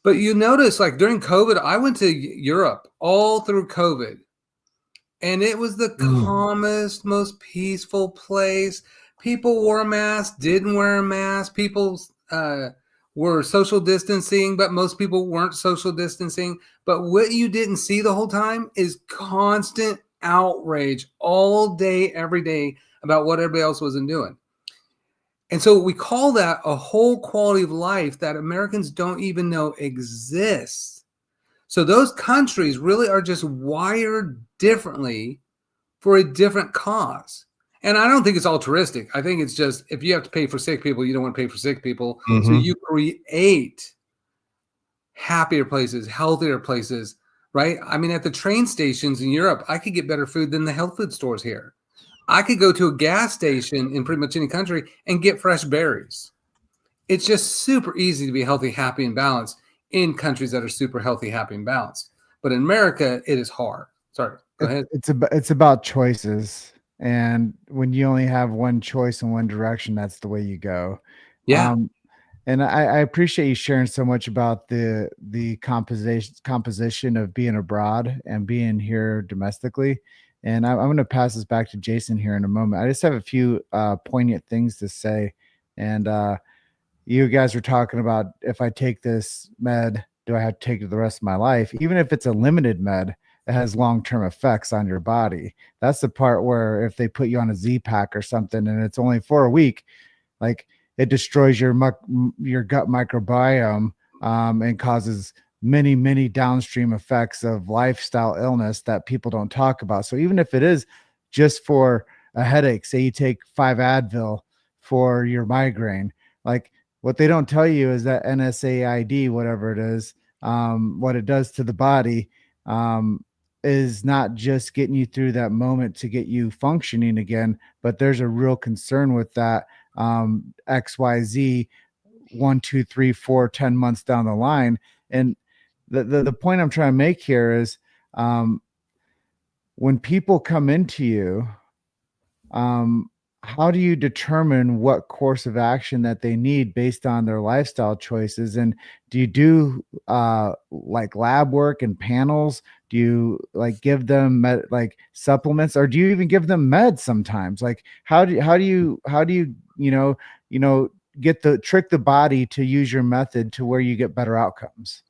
But you notice, like during COVID, I went to Europe all through COVID. And it was the calmest, most peaceful place. People wore a mask, didn't wear a mask. People were social distancing, but most people weren't social distancing. But what you didn't see the whole time is constant outrage all day, every day about what everybody else wasn't doing. And so we call that a whole quality of life that Americans don't even know exists. So those countries really are just wired differently for a different cause. And I don't think it's altruistic. I think it's just, if you have to pay for sick people, you don't want to pay for sick people. So you create happier places, healthier places, right? I mean, at the train stations in Europe, I could get better food than the health food stores here. I could go to a gas station in pretty much any country and get fresh berries. It's just super easy to be healthy, happy, and balanced in countries that are super healthy, happy, and balanced. But in America, it is hard. Sorry, go ahead. It's about choices. And when you only have one choice in one direction, that's the way you go. Yeah. And I appreciate you sharing so much about the composition of being abroad and being here domestically. And I'm going to pass this back to Jason here in a moment. I just have a few poignant things to say. And you guys were talking about, if I take this med, do I have to take it the rest of my life? Even if it's a limited med, it has long-term effects on your body. That's the part where if they put you on a Z-Pack or something and it's only for a week, like it destroys your gut microbiome and causes many, many downstream effects of lifestyle illness that people don't talk about. So even if it is just for a headache, say you take 5 Advil for your migraine, like what they don't tell you is that NSAID, whatever it is, what it does to the body, is not just getting you through that moment to get you functioning again, but there's a real concern with that XYZ 1, 2, 3, 4, 10 months down the line. And the point I'm trying to make here is when people come into you, how do you determine what course of action that they need based on their lifestyle choices? And do you do like lab work and panels? Do you like give them like supplements, or do you even give them meds sometimes? Like how do you trick the body to use your method to where you get better outcomes?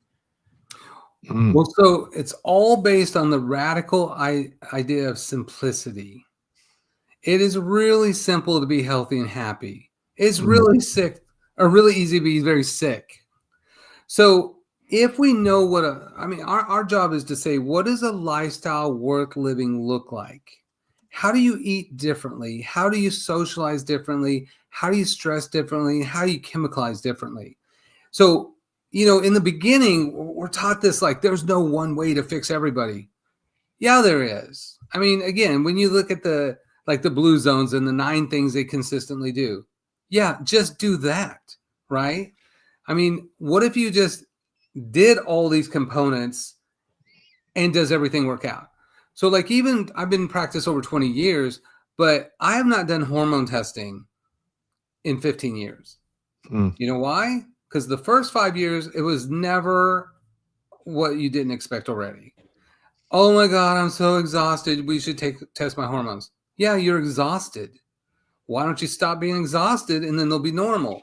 Well, so it's all based on the radical idea of simplicity. It is really simple to be healthy and happy. It's really really easy to be very sick. So if we know our job is to say, what does a lifestyle worth living look like? How do you eat differently? How do you socialize differently? How do you stress differently? How do you chemicalize differently? So, in the beginning, we're taught this, like, there's no one way to fix everybody. Yeah, there is. I mean, again, when you look at the blue zones and the 9 things they consistently do. Yeah, just do that, right? I mean, what if you just did all these components and does everything work out? So like even I've been in practice over 20 years, but I have not done hormone testing in 15 years. Mm. You know why? Because the first 5 years, it was never what you didn't expect already. Oh my God, I'm so exhausted. We should test my hormones. Yeah, you're exhausted. Why don't you stop being exhausted and then they'll be normal?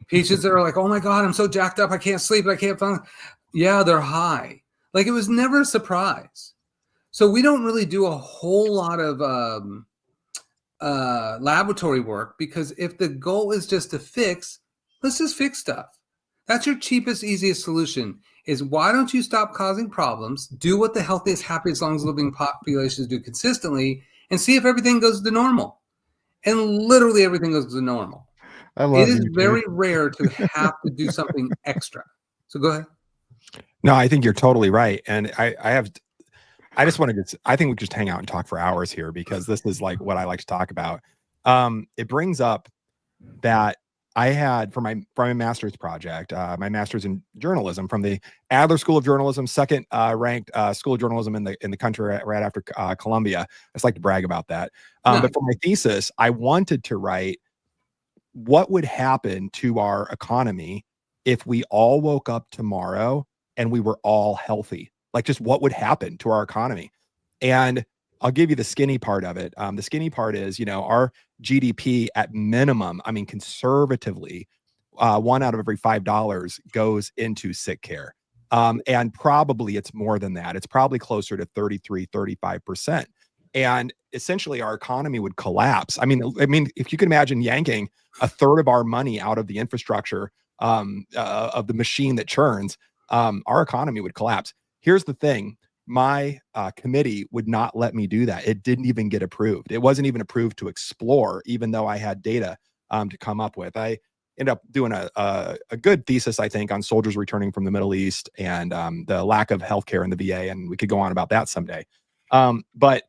Patients that are like, oh my God, I'm so jacked up. I can't sleep. I can't function. Yeah, they're high. Like it was never a surprise. So we don't really do a whole lot of laboratory work because if the goal is just to fix, let's just fix stuff. That's your cheapest, easiest solution is why don't you stop causing problems, do what the healthiest, happiest, longest living populations do consistently, and see if everything goes to normal. And literally everything goes to normal. I It love is you, very Jason. rare to have to do something extra. So go ahead. No, I think you're totally right. And I just want to I think we could just hang out and talk for hours here because this is like what I like to talk about. It brings up that I had for my master's project, my master's in journalism from the Adler School of Journalism, second ranked school of journalism in the country right after Columbia. I just like to brag about that. Nice. But for my thesis, I wanted to write what would happen to our economy if we all woke up tomorrow and we were all healthy. Like just what would happen to our economy. And I'll give you the skinny part of it. The skinny part is, our GDP at minimum, I mean, conservatively, one out of every $5 goes into sick care. And probably it's more than that. It's probably closer to 33, 35%. And essentially our economy would collapse. I mean, if you can imagine yanking a third of our money out of the infrastructure of the machine that churns, our economy would collapse. Here's the thing. My committee would not let me do that. It didn't even get approved. It wasn't even approved to explore, even though I had data to come up with. I ended up doing a good thesis, I think, on soldiers returning from the Middle East and the lack of healthcare in the VA, and we could go on about that someday. But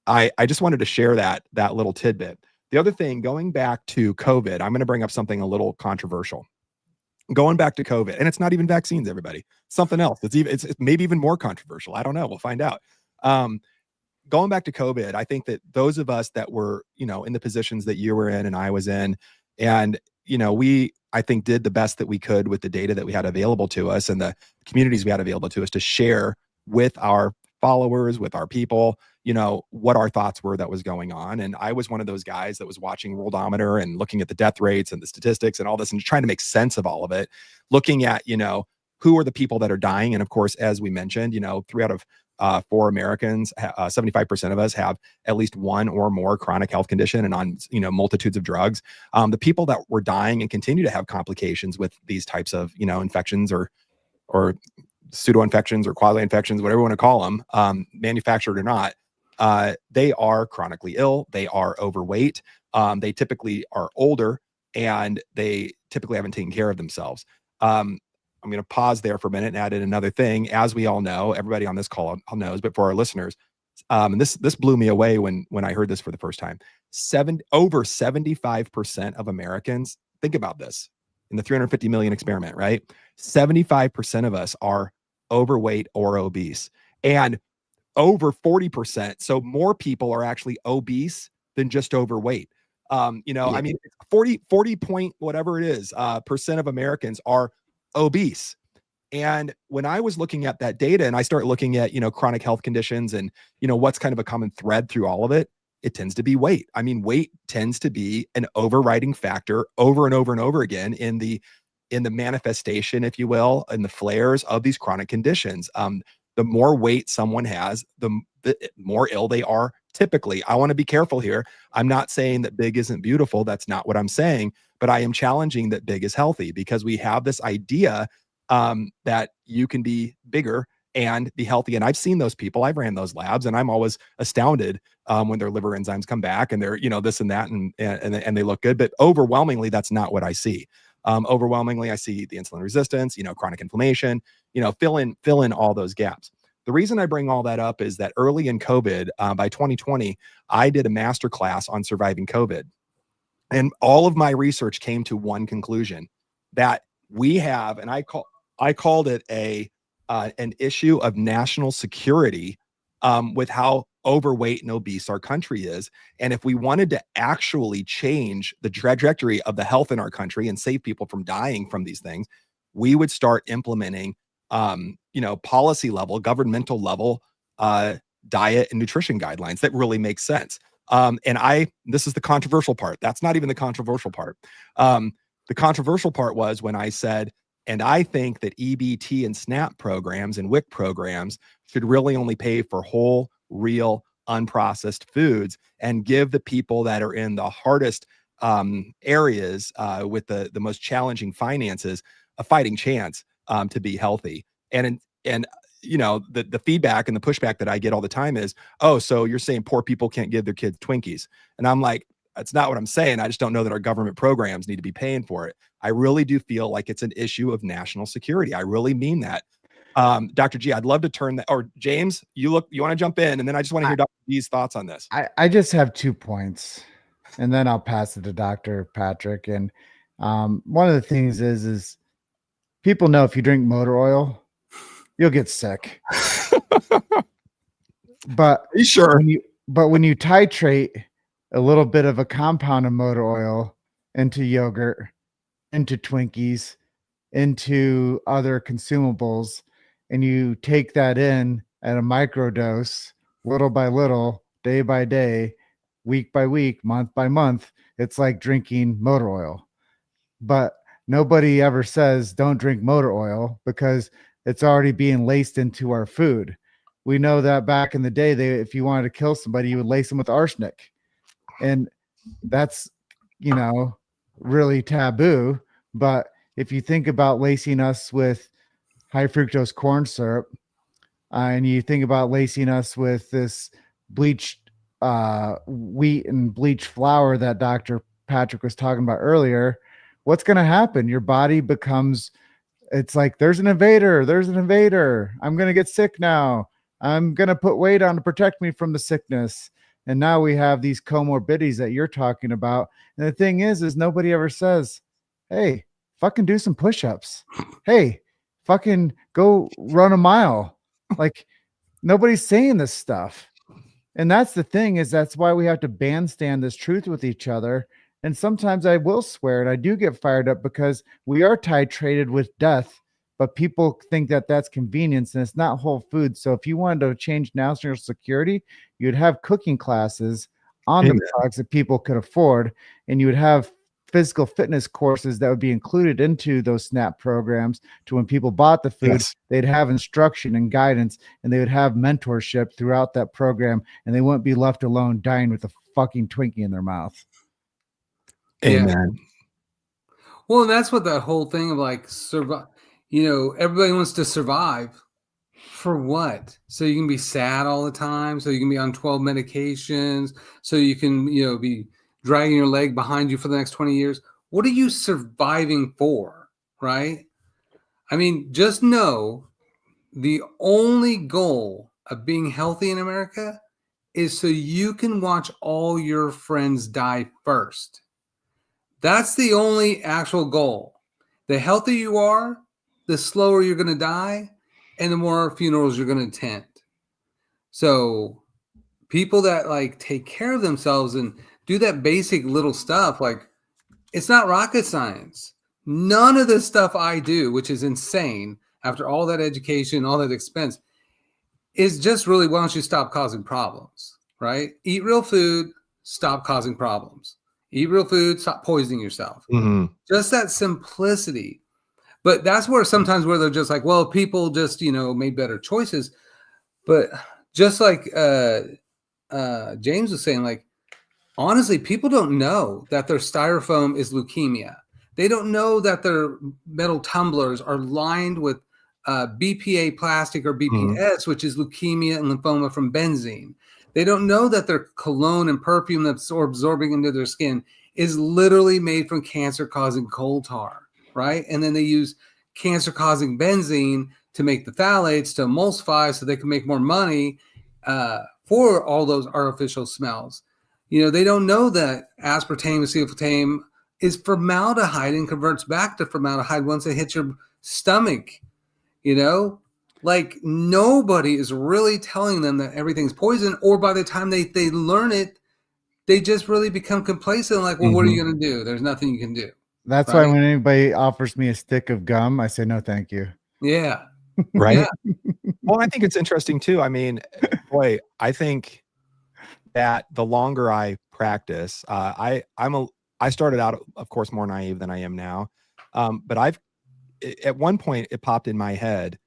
I just wanted to share that little tidbit. The other thing, going back to COVID, I'm going to bring up something a little controversial. Going back to COVID, and it's not even vaccines, everybody. Something else. It's maybe even more controversial. I don't know. We'll find out. Going back to COVID, I think that those of us that were, in the positions that you were in and I was in, and we, I think, did the best that we could with the data that we had available to us and the communities we had available to us to share with our followers, with our people, what our thoughts were that was going on. And I was one of those guys that was watching Worldometer and looking at the death rates and the statistics and all this and trying to make sense of all of it, looking at, who are the people that are dying. And of course, as we mentioned, 3 out of 4 Americans, 75% of us have at least one or more chronic health condition and on, multitudes of drugs. The people that were dying and continue to have complications with these types of, infections or pseudo infections or quasi infections, whatever you want to call them, manufactured or not, they are chronically ill. They are overweight. They typically are older and they typically haven't taken care of themselves. I'm going to pause there for a minute and add in another thing. As we all know, everybody on this call knows, but for our listeners, and this blew me away when I heard this for the first time. Over 75% of Americans, think about this, in the 350 million experiment, right? 75% of us are overweight or obese. And over 40%. So more people are actually obese than just overweight. I mean, 40 point, whatever it is, percent of Americans are obese. And when I was looking at that data and I start looking at, chronic health conditions and, what's kind of a common thread through all of it, it tends to be weight. I mean, weight tends to be an overriding factor over and over and over again in the manifestation, if you will, in the flares of these chronic conditions. The more weight someone has, the more ill they are typically. I want to be careful here. I'm not saying that big isn't beautiful. That's not what I'm saying. But I am challenging that big is healthy because we have this idea that you can be bigger and be healthy. And I've seen those people. I've ran those labs, and I'm always astounded when their liver enzymes come back and they're, this and that, and they look good. But overwhelmingly, that's not what I see. Overwhelmingly, I see the insulin resistance, chronic inflammation, fill in all those gaps. The reason I bring all that up is that early in COVID, by 2020, I did a masterclass on surviving COVID. And all of my research came to one conclusion, that we have, and I called it an issue of national security with how overweight and obese our country is. And if we wanted to actually change the trajectory of the health in our country and save people from dying from these things, we would start implementing, policy level, governmental level, diet and nutrition guidelines that really make sense. This is the controversial part. That's not even the controversial part. The controversial part was when I said, and I think that EBT and SNAP programs and WIC programs should really only pay for whole, real, unprocessed foods and give the people that are in the hardest areas with the most challenging finances a fighting chance to be healthy. And the feedback and the pushback that I get all the time is, oh, so you're saying poor people can't give their kids Twinkies? And I'm like, that's not what I'm saying. I just don't know that our government programs need to be paying for it. I really do feel like it's an issue of national security. I really mean that. Dr. G, I'd love to turn that, or James, you want to jump in, and then I just want to hear Dr. G's thoughts on this. I just have 2 points, and then I'll pass it to Dr. Patrick. And one of the things is people know if you drink motor oil, you'll get sick. But sure. When you titrate a little bit of a compound of motor oil into yogurt, into Twinkies, into other consumables, and you take that in at a microdose, little by little, day by day, week by week, month by month, it's like drinking motor oil. But nobody ever says don't drink motor oil because it's already being laced into our food. We know that back in the day, if you wanted to kill somebody, you would lace them with arsenic. And that's, really taboo. But if you think about lacing us with high fructose corn syrup, and you think about lacing us with this bleached wheat and bleached flour that Dr. Patrick was talking about earlier, what's going to happen? Your body becomes, it's like, there's an invader. I'm going to get sick now. I'm going to put weight on to protect me from the sickness. And now we have these comorbidities that you're talking about. And the thing is nobody ever says, hey, fucking do some push-ups. Hey, fucking go run a mile. Like, nobody's saying this stuff. And that's the thing, is that's why we have to bandstand this truth with each other. And sometimes I will swear, and I do get fired up because we are titrated with death, but people think that that's convenience, and it's not whole food. So if you wanted to change national security, you'd have cooking classes on the products that people could afford, and you would have physical fitness courses that would be included into those SNAP programs to when people bought the food, they'd have instruction and guidance, and they would have mentorship throughout that program, and they wouldn't be left alone dying with a fucking Twinkie in their mouth. Amen. Yeah. Well, and that's what that whole thing of like survive. Everybody wants to survive. For what? So you can be sad all the time. So you can be on 12 medications. So you can, be dragging your leg behind you for the next 20 years. What are you surviving for? Right? I mean, just know the only goal of being healthy in America is so you can watch all your friends die first. That's the only actual goal. The healthier you are, the slower you're going to die, and the more funerals you're going to attend. So people that like take care of themselves and do that basic little stuff, like, it's not rocket science. None of the stuff I do, which is insane after all that education, all that expense, is just really, why don't you stop causing problems, right? Eat real food, stop causing problems. Eat real food, stop poisoning yourself. Mm-hmm. Just that simplicity. But that's where sometimes where they're just like, well, people just, made better choices. But just like James was saying, like, honestly, people don't know that their styrofoam is leukemia. They don't know that their metal tumblers are lined with BPA plastic or BPS, which is leukemia and lymphoma from benzene. They don't know that their cologne and perfume that's absorbing into their skin is literally made from cancer-causing coal tar, right? And then they use cancer-causing benzene to make the phthalates to emulsify so they can make more money for all those artificial smells. They don't know that aspartame, acetylfetame is formaldehyde and converts back to formaldehyde once it hits your stomach. like nobody is really telling them that everything's poison, or by the time they learn it, they just really become complacent. Like, well, what are you going to do? There's nothing you can do. That's why when anybody offers me a stick of gum, I say no, thank you. Yeah. Right. Yeah. Well, I think it's interesting too. I mean, boy, I think that the longer I practice, I started out, of course, more naive than I am now. But at one point it popped in my head,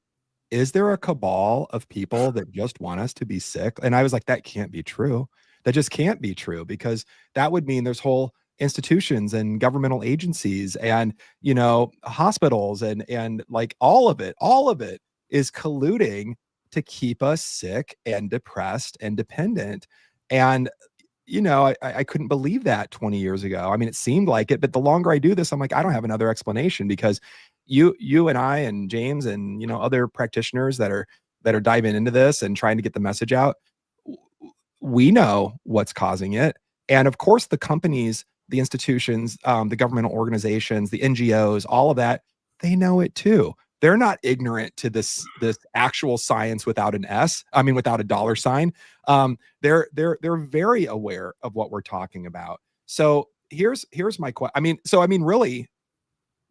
is there a cabal of people that just want us to be sick? And I was like, that can't be true. That just can't be true, because that would mean there's whole institutions and governmental agencies and, hospitals and like all of it is colluding to keep us sick and depressed and dependent. And I couldn't believe that 20 years ago. I mean, it seemed like it, but the longer I do this, I'm like, I don't have another explanation, because you and I and James and other practitioners that are diving into this and trying to get the message out, we know what's causing it. And of course, the companies, the institutions, the governmental organizations, the NGOs, all of that, they know it too. They're not ignorant to this actual science without an S. I mean, without a dollar sign. They're very aware of what we're talking about. So here's my question. I mean, really,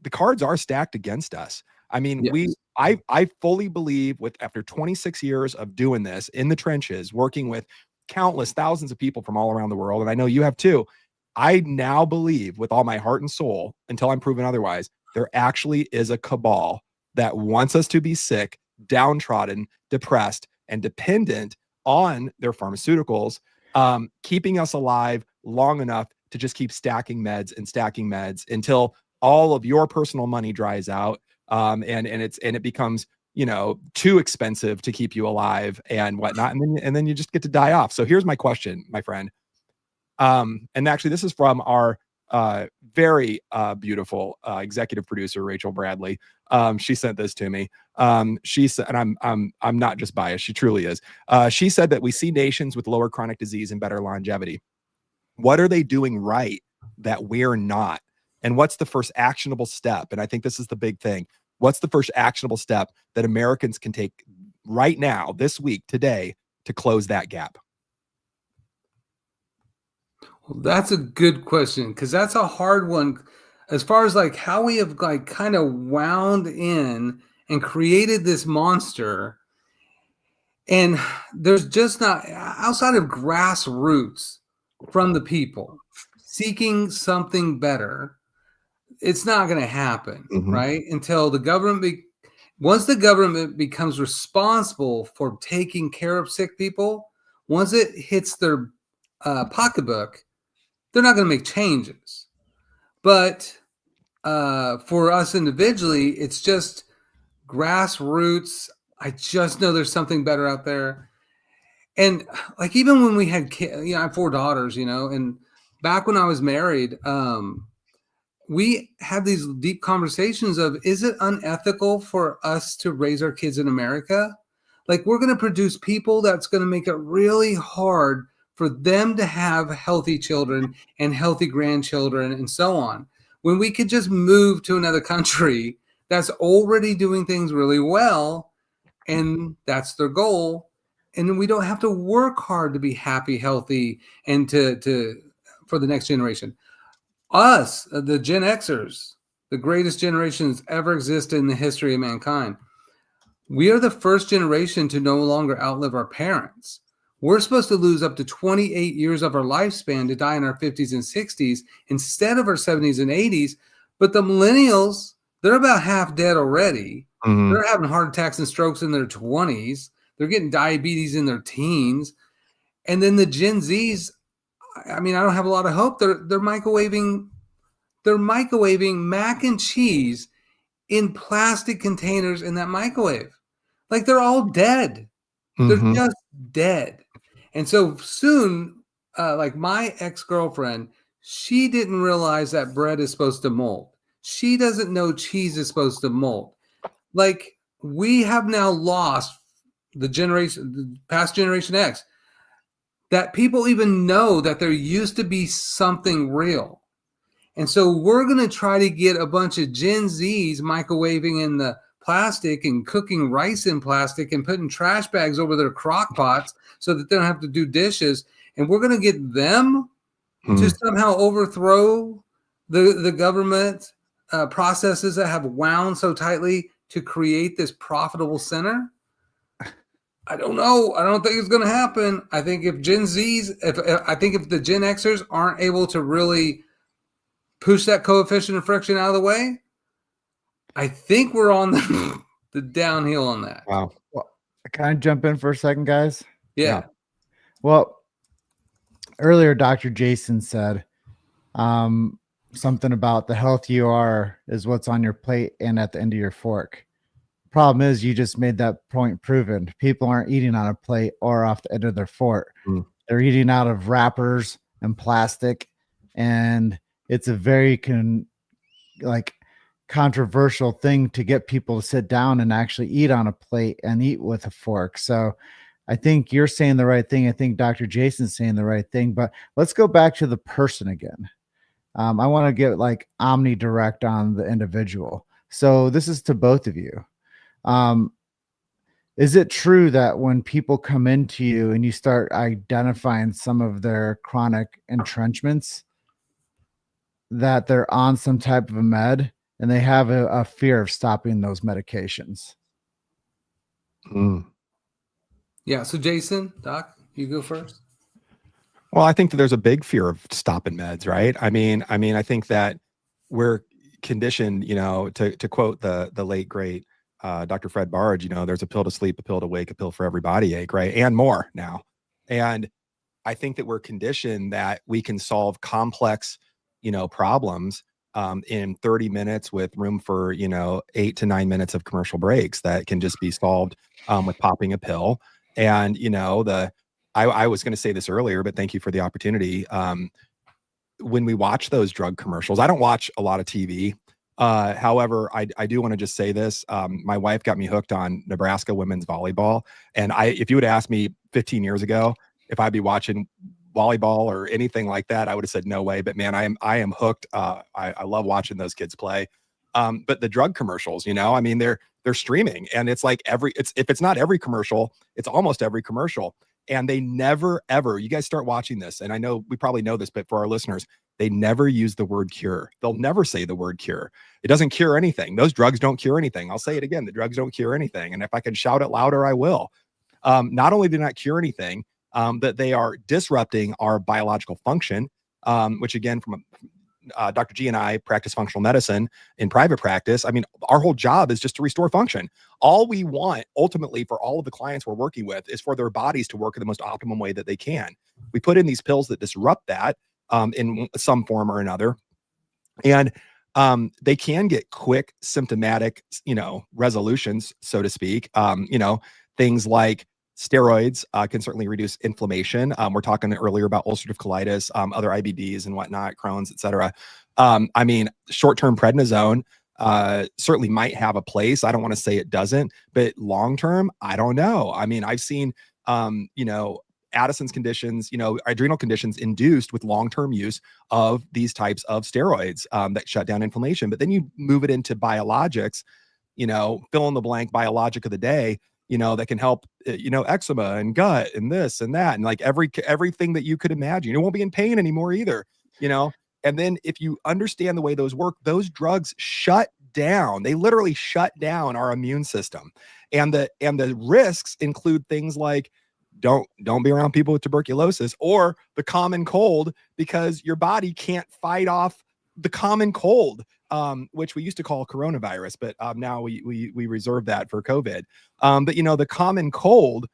the cards are stacked against us. I mean, Yes. I fully believe, after 26 years of doing this in the trenches, working with countless thousands of people from all around the world, and I know you have too, I now believe with all my heart and soul, until I'm proven otherwise, there actually is a cabal that wants us to be sick, downtrodden, depressed, and dependent on their pharmaceuticals, keeping us alive long enough to just keep stacking meds until all of your personal money dries out, and it becomes too expensive to keep you alive and whatnot, and then you just get to die off. So here's my question, my friend. And actually, this is from our very beautiful executive producer, Rachel Bradley. She sent this to me. She said, and I'm not just biased, she truly is. She said that we see nations with lower chronic disease and better longevity. What are they doing right that we're not? And what's the first actionable step? And I think this is the big thing. What's the first actionable step that Americans can take right now, this week, today, to close that gap? Well, that's a good question, because that's a hard one, as far as like how we have like kind of wound in and created this monster. And there's just not, outside of grassroots from the people seeking something better, it's not going to happen, right? Until the government, once the government becomes responsible for taking care of sick people, once it hits their pocketbook, they're not going to make changes. But for us individually, it's just grassroots. I just know there's something better out there. And like, even when we had kids, I have 4 daughters, and back when I was married, we had these deep conversations of, is it unethical for us to raise our kids in America? Like, we're going to produce people that's going to make it really hard for them to have healthy children and healthy grandchildren and so on, when we could just move to another country that's already doing things really well, and that's their goal. And we don't have to work hard to be happy, healthy, and for the next generation. Us, the Gen Xers, the greatest generations ever existed in the history of mankind. We are the first generation to no longer outlive our parents. We're supposed to lose up to 28 years of our lifespan to die in our 50s and 60s instead of our 70s and 80s. But the millennials, they're about half dead already. They're having heart attacks and strokes in their 20s. They're getting diabetes in their teens. And then the Gen Zs, I mean, I don't have a lot of hope. They're microwaving mac and cheese in plastic containers in that microwave. Like, they're all dead. They're just dead. And so soon, like my ex-girlfriend, she didn't realize that bread is supposed to mold. She doesn't know cheese is supposed to mold. Like, we have now lost the past Generation X, that people even know that there used to be something real. And so we're going to try to get a bunch of Gen Zs microwaving in the plastic and cooking rice in plastic and putting trash bags over their crock pots so that they don't have to do dishes. And we're going to get them to somehow overthrow the government processes that have wound so tightly to create this profitable center. I don't know. I don't think it's going to happen. I think if Gen Zs, if the Gen Xers aren't able to really push that coefficient of friction out of the way, I think we're on the downhill on that. Wow. Well, can I jump in for a second, guys? Yeah. Well, earlier, Dr. Jason said something about the health you are is what's on your plate and at the end of your fork. Problem is, you just made that point proven. People aren't eating on a plate or off the end of their fork. They're eating out of wrappers and plastic, and it's a very controversial thing to get people to sit down and actually eat on a plate and eat with a fork. So I think you're saying the right thing. I think Dr. Jason's saying the right thing, but let's go back to the person again. I want to get omnidirect on the individual. So this is to both of you. Is it true that when people come into you and you start identifying some of their chronic entrenchments, that they're on some type of a med and they have a fear of stopping those medications? Yeah. So Jason, Doc, you go first. Well, I think that there's a big fear of stopping meds, right? I mean, I think that we're conditioned, to quote the late great Dr. Fred Barge, there's a pill to sleep, a pill to wake, a pill for every body ache, right? And more now. And I think that we're conditioned that we can solve complex, problems in 30 minutes with room for, 8 to 9 minutes of commercial breaks that can just be solved with popping a pill. And, I was going to say this earlier, but thank you for the opportunity. When we watch those drug commercials, I don't watch a lot of TV. However, I do want to just say this. My wife got me hooked on Nebraska women's volleyball. And if you would ask me 15 years ago, if I'd be watching volleyball or anything like that, I would have said no way. But man, I am hooked. I love watching those kids play. But the drug commercials, they're streaming, and it's like if it's not every commercial, it's almost every commercial. And they never, ever, you guys start watching this. And I know we probably know this, but for our listeners, they never use the word cure. They'll never say the word cure. It doesn't cure anything. Those drugs don't cure anything. I'll say it again. The drugs don't cure anything. And if I can shout it louder, I will. Not only do they not cure anything, but they are disrupting our biological function, which again, from Dr. G and I practice functional medicine in private practice. I mean, our whole job is just to restore function. All we want ultimately for all of the clients we're working with is for their bodies to work in the most optimum way that they can. We put in these pills that disrupt that in some form or another. And they can get quick symptomatic, resolutions, so to speak. Things like steroids can certainly reduce inflammation. We're talking earlier about ulcerative colitis, other IBDs and whatnot, Crohn's, et cetera. Short-term prednisone certainly might have a place. I don't want to say it doesn't, but long-term, I don't know. I mean, I've seen, Addison's conditions, adrenal conditions induced with long-term use of these types of steroids that shut down inflammation. But then you move it into biologics, fill in the blank biologic of the day, that can help, eczema and gut and this and that. And like everything that you could imagine, you won't be in pain anymore either, And then if you understand the way those work, those drugs shut down. They literally shut down our immune system. And the risks include things like don't be around people with tuberculosis or the common cold, because your body can't fight off the common cold, which we used to call coronavirus, but now we reserve that for COVID. But the common cold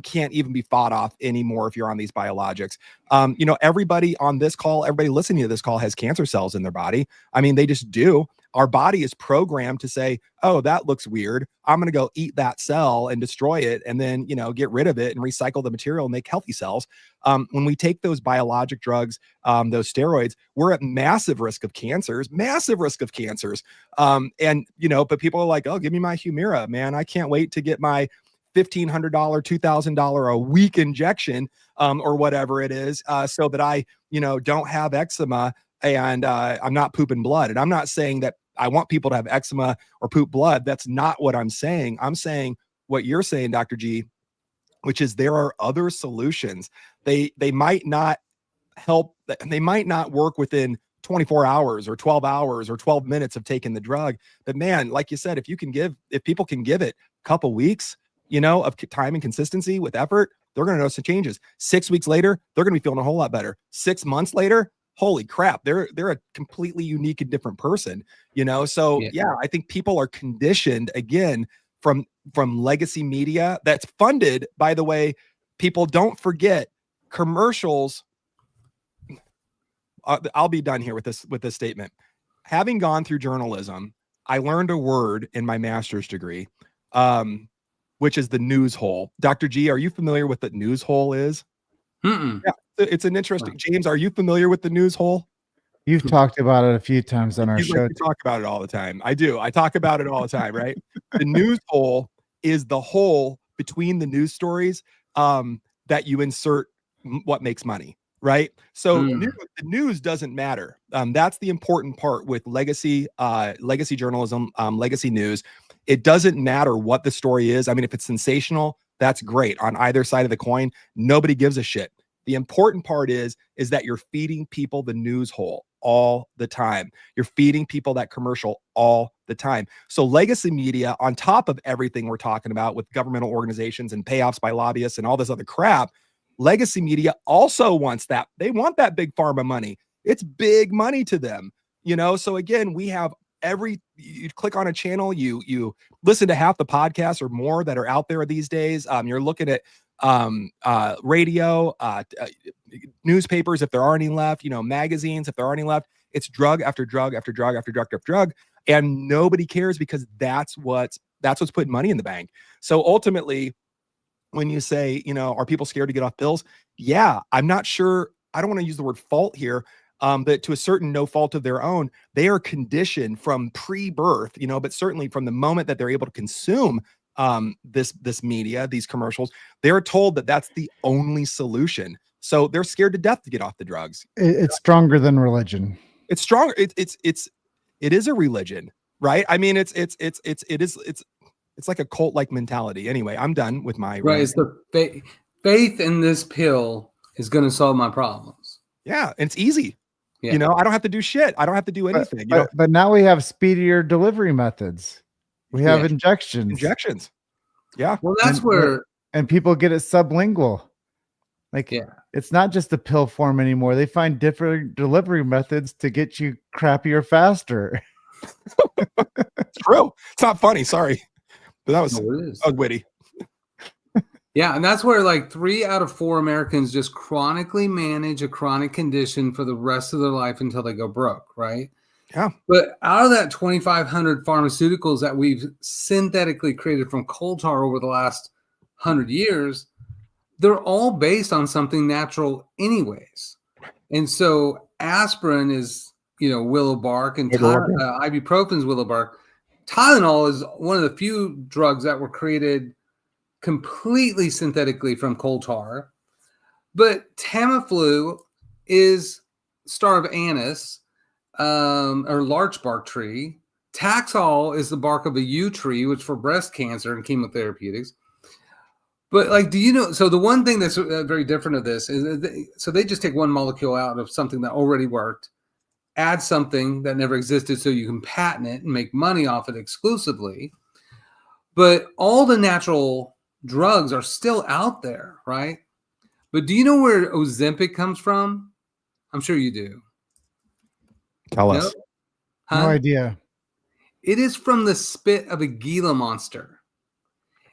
can't even be fought off anymore if you're on these biologics. Everybody on this call, everybody listening to this call has cancer cells in their body. I mean, they just do. Our body is programmed to say, oh, that looks weird. I'm going to go eat that cell and destroy it and then, get rid of it and recycle the material and make healthy cells. When we take those biologic drugs, those steroids, we're at massive risk of cancers. But people are like, oh, give me my Humira, man. I can't wait to get my $1,500, $2,000 a week injection or whatever it is so that I, don't have eczema and I'm not pooping blood. And I'm not saying that I want people to have eczema or poop blood. That's not what I'm saying. I'm saying what you're saying, Dr. G, which is there are other solutions. They might not help. They might not work within 24 hours or 12 hours or 12 minutes of taking the drug. But man, like you said, if people can give it a couple weeks, of time and consistency with effort, they're going to notice the changes. 6 weeks later, they're going to be feeling a whole lot better. 6 months later, holy crap, they're a completely unique and different person, So yeah, I think people are conditioned again from legacy media that's funded, by the way. People don't forget commercials. I'll be done here with this statement. Having gone through journalism, I learned a word in my master's degree, which is the news hole. Dr. G, are you familiar with what the news hole is? Mm-mm. Yeah, it's an interesting. James, are you familiar with the news hole? You've talked about it a few times on our show. Like to talk about it all the time. I do. I talk about it all the time, right? The news hole is the hole between the news stories that you insert what makes money, right? So the news doesn't matter. That's the important part with legacy journalism, legacy news. It doesn't matter what the story is. I mean, if it's sensational, that's great. On either side of the coin, nobody gives a shit. The important part is that you're feeding people the news hole all the time. You're feeding people that commercial all the time. So legacy media, on top of everything we're talking about with governmental organizations and payoffs by lobbyists and all this other crap, legacy media also wants that. They want that big pharma money. It's big money to them, So again, we have you click on a channel, you listen to half the podcasts or more that are out there these days. You're looking at radio, newspapers, if there are any left, magazines, if there are any left. It's drug after drug after drug after drug after drug, and nobody cares because that's what's putting money in the bank. So ultimately, when you say, are people scared to get off pills? Yeah, I'm not sure. I don't want to use the word fault here. But to a certain no fault of their own, they are conditioned from pre-birth, but certainly from the moment that they're able to consume this media, these commercials, they're told that that's the only solution. So they're scared to death to get off the drugs. It's stronger than religion. It's stronger. It is a religion, right? I mean, it's like a cult-like mentality. Anyway, I'm done with my right. It's the faith in this pill is going to solve my problems. Yeah, and it's easy. Yeah. I don't have to do shit. I don't have to do anything. But now we have speedier delivery methods. We have injections. Yeah. Well, that's where people get it sublingual. It's not just the pill form anymore. They find different delivery methods to get you crappier faster. It's true. It's not funny. Sorry. But that was witty. Yeah, and that's where 3 out of 4 Americans just chronically manage a chronic condition for the rest of their life until they go broke, right? Yeah. But out of that 2,500 pharmaceuticals that we've synthetically created from coal tar over the last 100 years, they're all based on something natural anyways. And so aspirin is, willow bark, and ibuprofen is willow bark. Tylenol is one of the few drugs that were created completely synthetically from coal tar. But Tamiflu is star of anise, or larch bark tree. Taxol is the bark of a yew tree, which for breast cancer and chemotherapeutics. But do you know? So the one thing that's very different of this is they just take one molecule out of something that already worked, add something that never existed, so you can patent it and make money off it exclusively. But all the natural drugs are still out there, right? But do you know where Ozempic comes from? I'm sure you do. Tell us. Huh? No idea. It is from the spit of a Gila monster.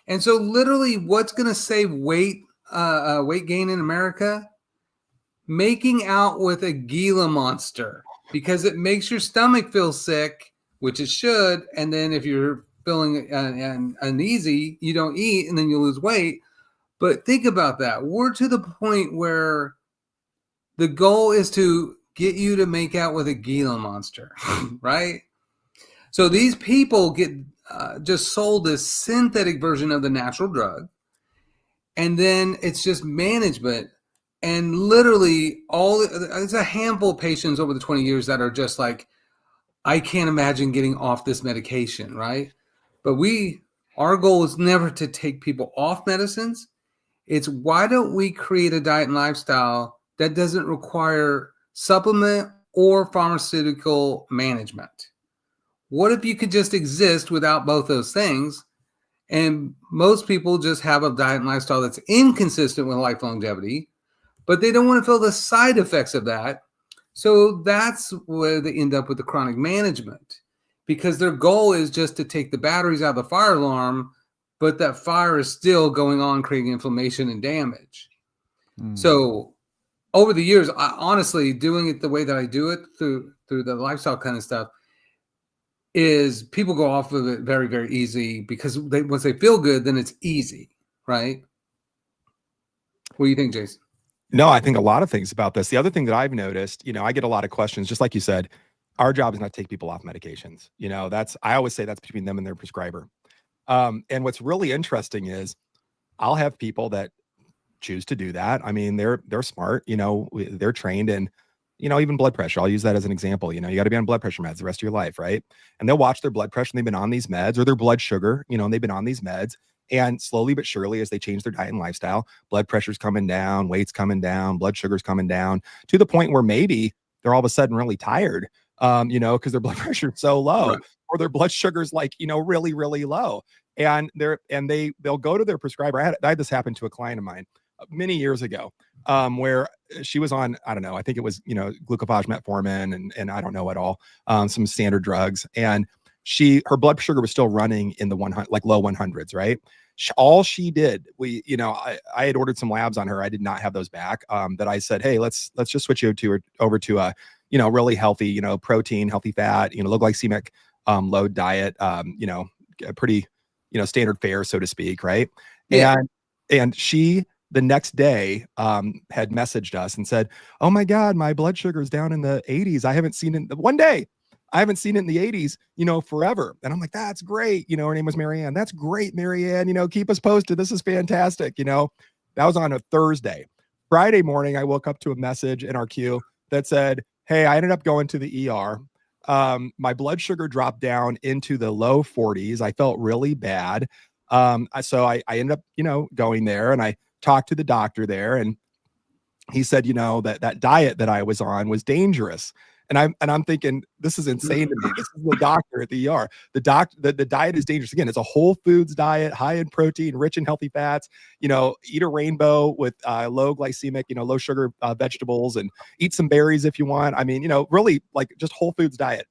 And so literally what's going to save weight gain in America? Making out with a Gila monster, because it makes your stomach feel sick, which it should. And then if you're feeling uneasy, you don't eat, and then you lose weight. But think about that. We're to the point where the goal is to get you to make out with a Gila monster, right? So these people get just sold this synthetic version of the natural drug, and then it's just management. And literally it's a handful of patients over the 20 years that are just I can't imagine getting off this medication, right? But our goal is never to take people off medicines. It's why don't we create a diet and lifestyle that doesn't require supplement or pharmaceutical management? What if you could just exist without both those things? And most people just have a diet and lifestyle that's inconsistent with life longevity, but they don't want to feel the side effects of that. So that's where they end up with the chronic management, because their goal is just to take the batteries out of the fire alarm, but that fire is still going on, creating inflammation and damage. So over the years, I honestly, doing it the way that I do it through the lifestyle kind of stuff, is people go off of it very, very easy, because once they feel good, then it's easy, right? What do you think, Jason? No, I think a lot of things about this. The other thing that I've noticed, I get a lot of questions, just like you said, our job is not to take people off medications. I always say that's between them and their prescriber. And what's really interesting is I'll have people that choose to do that. I mean, they're smart, they're trained in, even blood pressure. I'll use that as an example. You got to be on blood pressure meds the rest of your life, right? And they'll watch their blood pressure and they've been on these meds, or their blood sugar, and they've been on these meds. And slowly but surely, as they change their diet and lifestyle, blood pressure's coming down, weight's coming down, blood sugar's coming down, to the point where maybe they're all of a sudden really tired, because their blood pressure's so low, right, or their blood sugar's like, really, really low. And they'll go to their prescriber. I had this happen to a client of mine many years ago, where she was on, I don't know, I think it was, glucophage, metformin, and I don't know what all, some standard drugs. And her blood sugar was still running in the low 100s, right? All she did, I had ordered some labs on her. I did not have those back. That I said, hey, let's just switch you over to a, really healthy, protein, healthy fat, low glycemic, load diet, a pretty, standard fare, so to speak, right? Yeah. And she, the next day, had messaged us and said, oh my God, my blood sugar is down in the 80s. I haven't seen it one day. I haven't seen it in the 80s, forever. And I'm like, that's great. Her name was Marianne. That's great, Marianne. Keep us posted. This is fantastic. That was on a Thursday. Friday morning, I woke up to a message in our queue that said, hey, I ended up going to the ER. My blood sugar dropped down into the low 40s. I felt really bad. So I ended up, going there, and I talked to the doctor there, and he said, that diet that I was on was dangerous. And I'm thinking, this is insane to me. This is the doctor at the ER. The diet is dangerous. Again, it's a whole foods diet, high in protein, rich in healthy fats. Eat a rainbow with low glycemic, low sugar vegetables, and eat some berries if you want. I mean, really like just whole foods diet.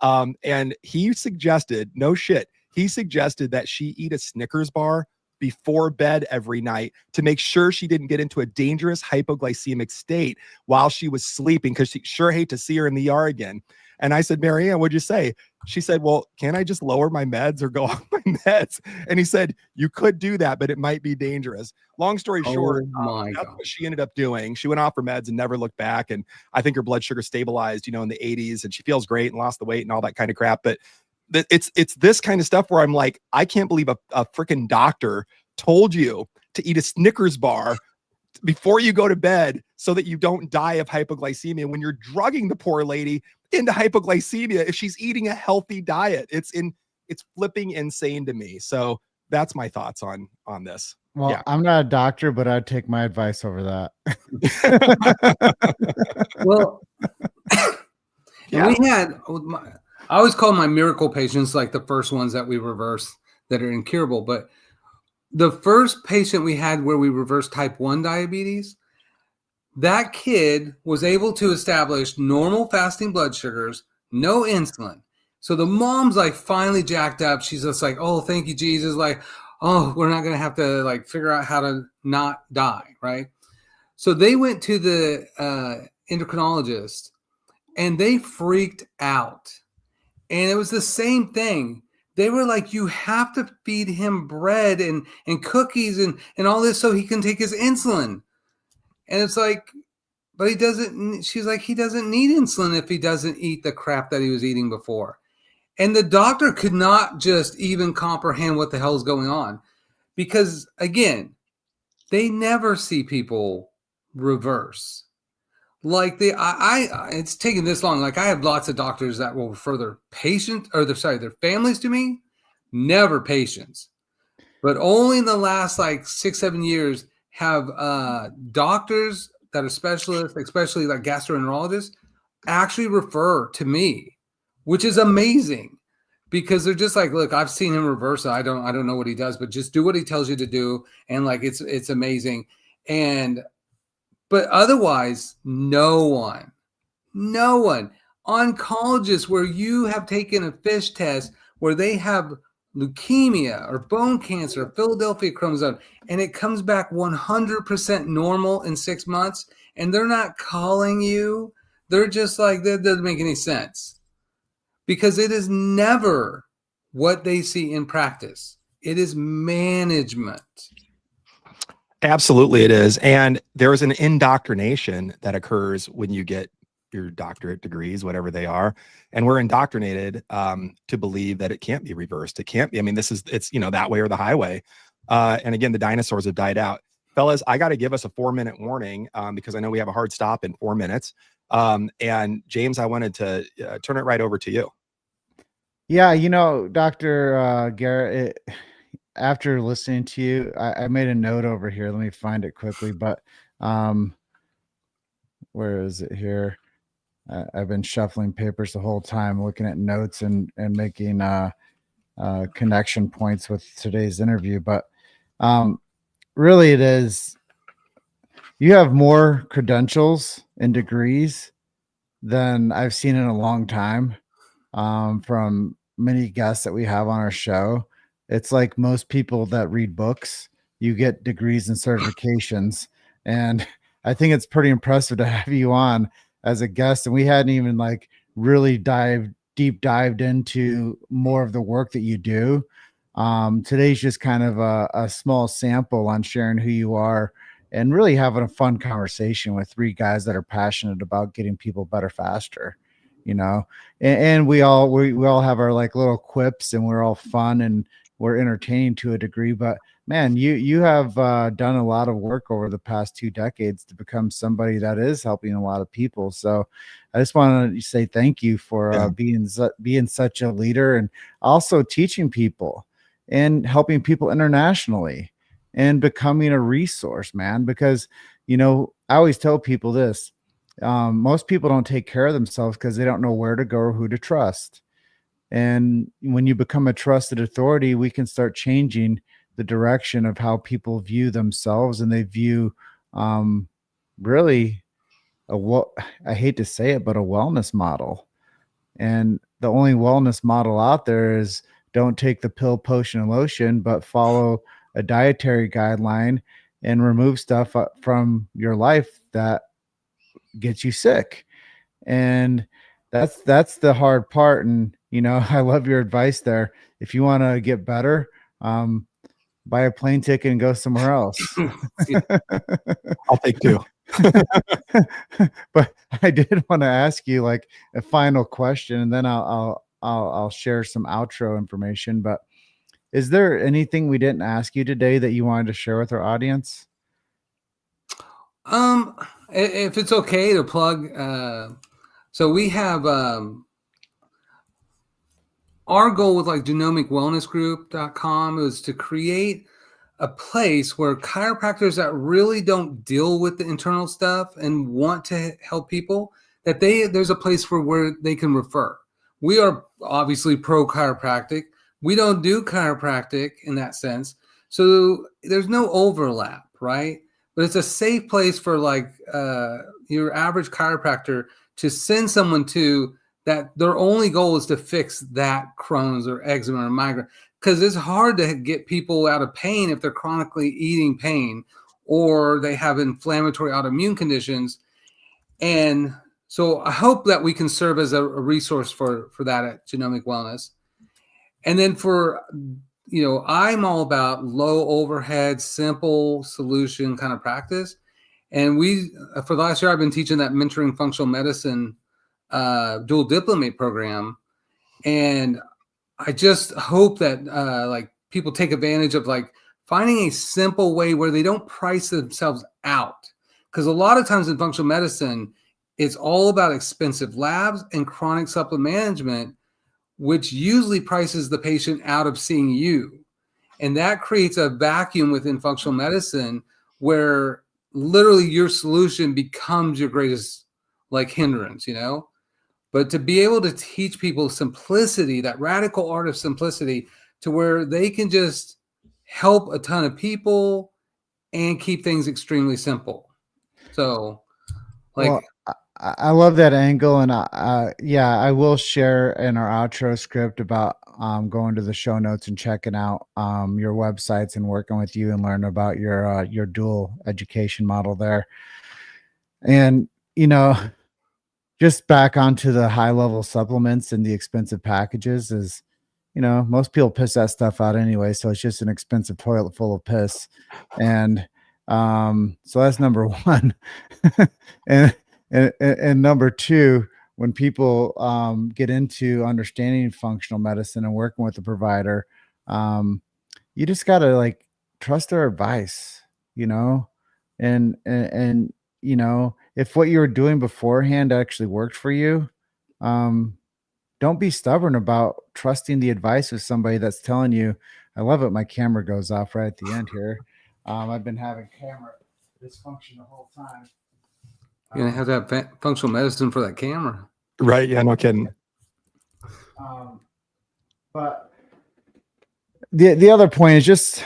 And he suggested, no shit, he suggested that she eat a Snickers bar before bed every night to make sure she didn't get into a dangerous hypoglycemic state while she was sleeping, because she sure hate to see her in the ER again. And I said, Marianne, what'd you say? She said, well, can't I just lower my meds or go off my meds? And he said, you could do that, but it might be dangerous. Long story short, that's what she ended up doing. She went off her meds and never looked back. And I think her blood sugar stabilized, in the 80s, and she feels great and lost the weight and all that kind of crap. But it's this kind of stuff where I'm like, I can't believe a freaking doctor told you to eat a Snickers bar before you go to bed so that you don't die of hypoglycemia, when you're drugging the poor lady into hypoglycemia if she's eating a healthy diet. It's flipping insane to me. So that's my thoughts on this. Well, yeah. I'm not a doctor, but I'd take my advice over that. Well, yeah. I always call my miracle patients like the first ones that we reverse that are incurable. But the first patient we had where we reversed type 1 diabetes, that kid was able to establish normal fasting blood sugars, no insulin. So the mom's like finally jacked up. She's just like, oh, thank you, Jesus. Like, oh, we're not going to have to like figure out how to not die, right? So they went to the endocrinologist and they freaked out. And it was the same thing. They were like, you have to feed him bread and cookies and all this so he can take his insulin. And it's like, but he doesn't, she's like, he doesn't need insulin if he doesn't eat the crap that he was eating before. And the doctor could not just even comprehend what the hell is going on. Because again, they never see people reverse. like it's taking this long. Like I have lots of doctors that will refer their patients or their families to me, never patients. But only in the last like 6-7 years have doctors that are specialists, especially like gastroenterologists, actually refer to me, which is amazing because they're just like, look, I've seen him reverse it. I don't know what he does, but just do what he tells you to do, and like it's amazing. But otherwise, no one. Oncologists where you have taken a fish test where they have leukemia or bone cancer, Philadelphia chromosome, and it comes back 100% normal in 6 months, and they're not calling you. They're just like, that doesn't make any sense because it is never what they see in practice. It is management. Absolutely, it is. And there is an indoctrination that occurs when you get your doctorate degrees, whatever they are. And we're indoctrinated to believe that it can't be reversed. It can't be. I mean, it's that way or the highway. And again, the dinosaurs have died out. Fellas, I got to give us a 4-minute warning because I know we have a hard stop in 4 minutes. And James, I wanted to turn it right over to you. Yeah, Dr. Garrett, after listening to you, I made a note over here. Let me find it quickly. But where is it here? I've been shuffling papers the whole time, looking at notes and making connection points with today's interview. But really, it is, you have more credentials and degrees than I've seen in a long time from many guests that we have on our show. It's like most people that read books, you get degrees and certifications. And I think it's pretty impressive to have you on as a guest. And we hadn't even like really deep dived into more of the work that you do. Today's just kind of a small sample on sharing who you are and really having a fun conversation with 3 guys that are passionate about getting people better faster, and we all have our like little quips, and we're all fun and we're entertaining to a degree. But man, you have done a lot of work over the past 2 decades to become somebody that is helping a lot of people. So I just want to say thank you for being such a leader and also teaching people and helping people internationally and becoming a resource, man. Because, I always tell people this, most people don't take care of themselves because they don't know where to go or who to trust. And when you become a trusted authority, we can start changing the direction of how people view themselves, and they view really I hate to say it, but a wellness model. And the only wellness model out there is don't take the pill, potion, and lotion, but follow a dietary guideline and remove stuff from your life that gets you sick. And that's the hard part. And I love your advice there. If you want to get better, buy a plane ticket and go somewhere else. I'll take 2. But I did want to ask you like a final question, and then I'll share some outro information. But is there anything we didn't ask you today that you wanted to share with our audience? If it's okay to plug, so we have our goal with like genomicwellnessgroup.com is to create a place where chiropractors that really don't deal with the internal stuff and want to help people, that there's a place where they can refer. We are obviously pro chiropractic. We don't do chiropractic in that sense. So there's no overlap, right? But it's a safe place for like your average chiropractor to send someone to that their only goal is to fix that Crohn's or eczema or migraine. Because it's hard to get people out of pain if they're chronically eating pain or they have inflammatory autoimmune conditions. And so I hope that we can serve as a resource for that at Genomic Wellness. And then I'm all about low overhead, simple solution kind of practice. And for the last year, I've been teaching that mentoring functional medicine dual diplomate program. And I just hope that like people take advantage of like finding a simple way where they don't price themselves out. Because a lot of times in functional medicine, it's all about expensive labs and chronic supplement management, which usually prices the patient out of seeing you. And that creates a vacuum within functional medicine where literally your solution becomes your greatest like hindrance, you know? But to be able to teach people simplicity, that radical art of simplicity, to where they can just help a ton of people and keep things extremely simple. So, like, Well, I love that angle, and yeah, I will share in our outro script about going to the show notes and checking out your websites and working with you and learn about your dual education model there. And you know, just back onto the high level supplements and the expensive packages is, you know, most people piss that stuff out anyway, so it's just an expensive toilet full of piss. And so that's number one. and, and number two, when people get into understanding functional medicine and working with a provider, you just gotta like trust their advice, you know, and you know, if what you were doing beforehand actually worked for you, um, don't be stubborn about trusting the advice of somebody that's telling you. I love it. My camera goes off right at the end here. I've been having camera dysfunction the whole time. you're going to have functional medicine for that camera. Right. Yeah, no kidding. But the other point is just,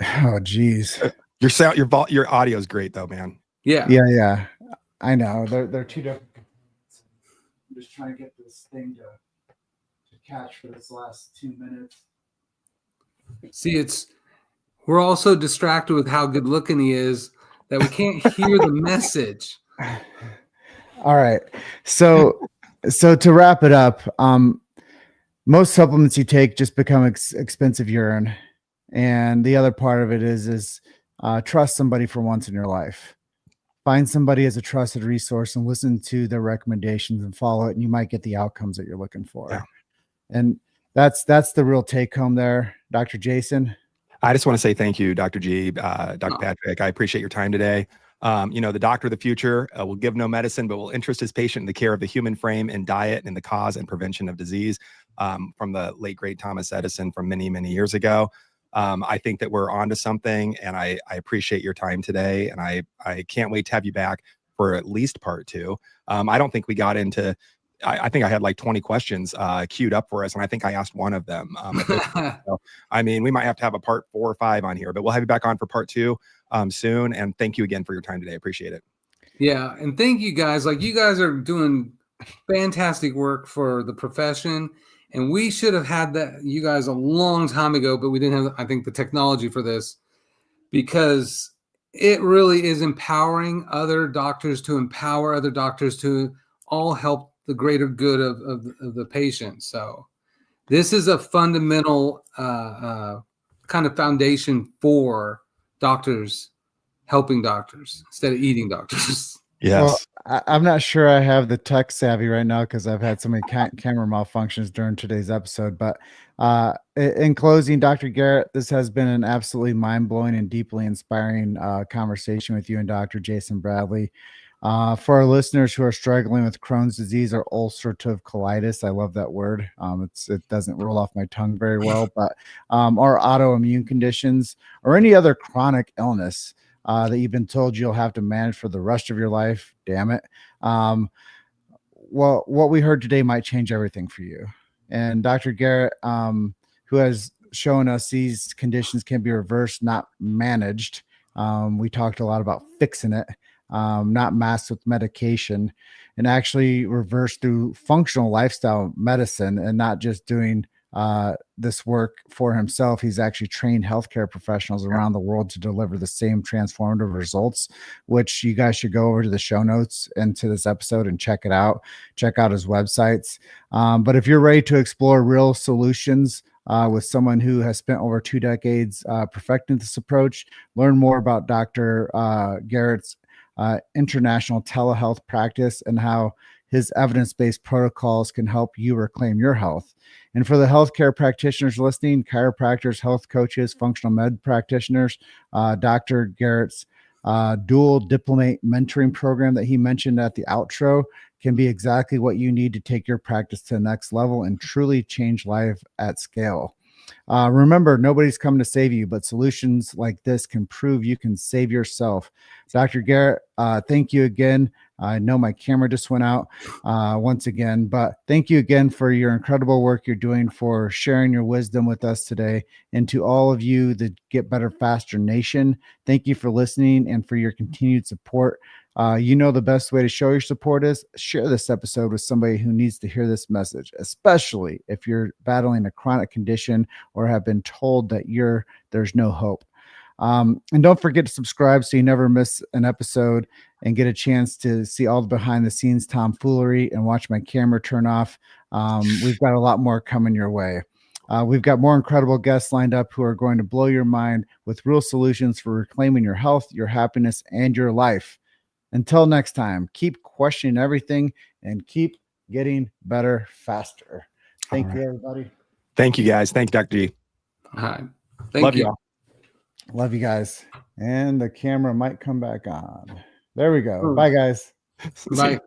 oh geez. Your sound, your audio is great though, man. Yeah. I know they're two different. I'm just trying to get this thing to catch for this last 2 minutes. See, we're also distracted with how good looking he is that we can't hear the message. All right. So to wrap it up, most supplements you take just become expensive urine. And the other part of it is trust somebody for once in your life. Find somebody as a trusted resource and listen to their recommendations and follow it, and you might get the outcomes that you're looking for. Yeah. And that's the real take home there, Dr. Jason. I just want to say thank you, Dr. G, Dr. Patrick. I appreciate your time today. You know, the doctor of the future will give no medicine, but will interest his patient in the care of the human frame and diet and the cause and prevention of disease, from the late, great Thomas Edison from many, many years ago. I think that we're onto something, and I appreciate your time today, and I can't wait to have you back for at least part 2. I don't think we got into, I think I had like 20 questions queued up for us, and I think I asked one of them. So, I mean, we might have to have a part 4 or 5 on here, but we'll have you back on for part 2 soon. And thank you again for your time today. Appreciate it. Yeah. And thank you guys. Like, you guys are doing fantastic work for the profession. And we should have had that, you guys, a long time ago, but we didn't have, I think, the technology for this, because it really is empowering other doctors to empower other doctors to all help the greater good of the patient. So this is a fundamental kind of foundation for doctors helping doctors instead of eating doctors. Yes. Well, I'm not sure I have the tech savvy right now because I've had so many camera malfunctions during today's episode. But in closing, Dr. Garrett, this has been an absolutely mind-blowing and deeply inspiring conversation with you and Dr. Jason Bradley. For our listeners who are struggling with Crohn's disease or ulcerative colitis, I love that word. It doesn't roll off my tongue very well, but or autoimmune conditions or any other chronic illness that you've been told you'll have to manage for the rest of your life. Damn it. Well, what we heard today might change everything for you. And Dr. Garrett, who has shown us these conditions can be reversed, not managed. We talked a lot about fixing it, not masked with medication, and actually reversed through functional lifestyle medicine and not just doing this work for himself. He's actually trained healthcare professionals around the world to deliver the same transformative results, which you guys should go over to the show notes and to this episode and check it out. Check out his websites. But if you're ready to explore real solutions with someone who has spent over 2 decades perfecting this approach, learn more about Dr. Garrett's international telehealth practice and how his evidence-based protocols can help you reclaim your health. And for the healthcare practitioners listening, chiropractors, health coaches, functional med practitioners, Dr. Garrett's dual diplomate mentoring program that he mentioned at the outro can be exactly what you need to take your practice to the next level and truly change life at scale. Remember, nobody's coming to save you, but solutions like this can prove you can save yourself. Dr. Garrett, thank you again. I know my camera just went out once again, but thank you again for your incredible work you're doing, for sharing your wisdom with us today. And to all of you, the Get Better Faster Nation, thank you for listening and for your continued support. You know, the best way to show your support is share this episode with somebody who needs to hear this message, especially if you're battling a chronic condition or have been told that there's no hope. And don't forget to subscribe so you never miss an episode and get a chance to see all the behind the scenes tomfoolery and watch my camera turn off. We've got a lot more coming your way. We've got more incredible guests lined up who are going to blow your mind with real solutions for reclaiming your health, your happiness, and your life. Until next time, keep questioning everything and keep getting better faster. Thank you, everybody. Thank you, guys. Thank you, Dr. G. Hi. Love you all. Love you guys. And the camera might come back on. There we go. Bye, guys. Bye.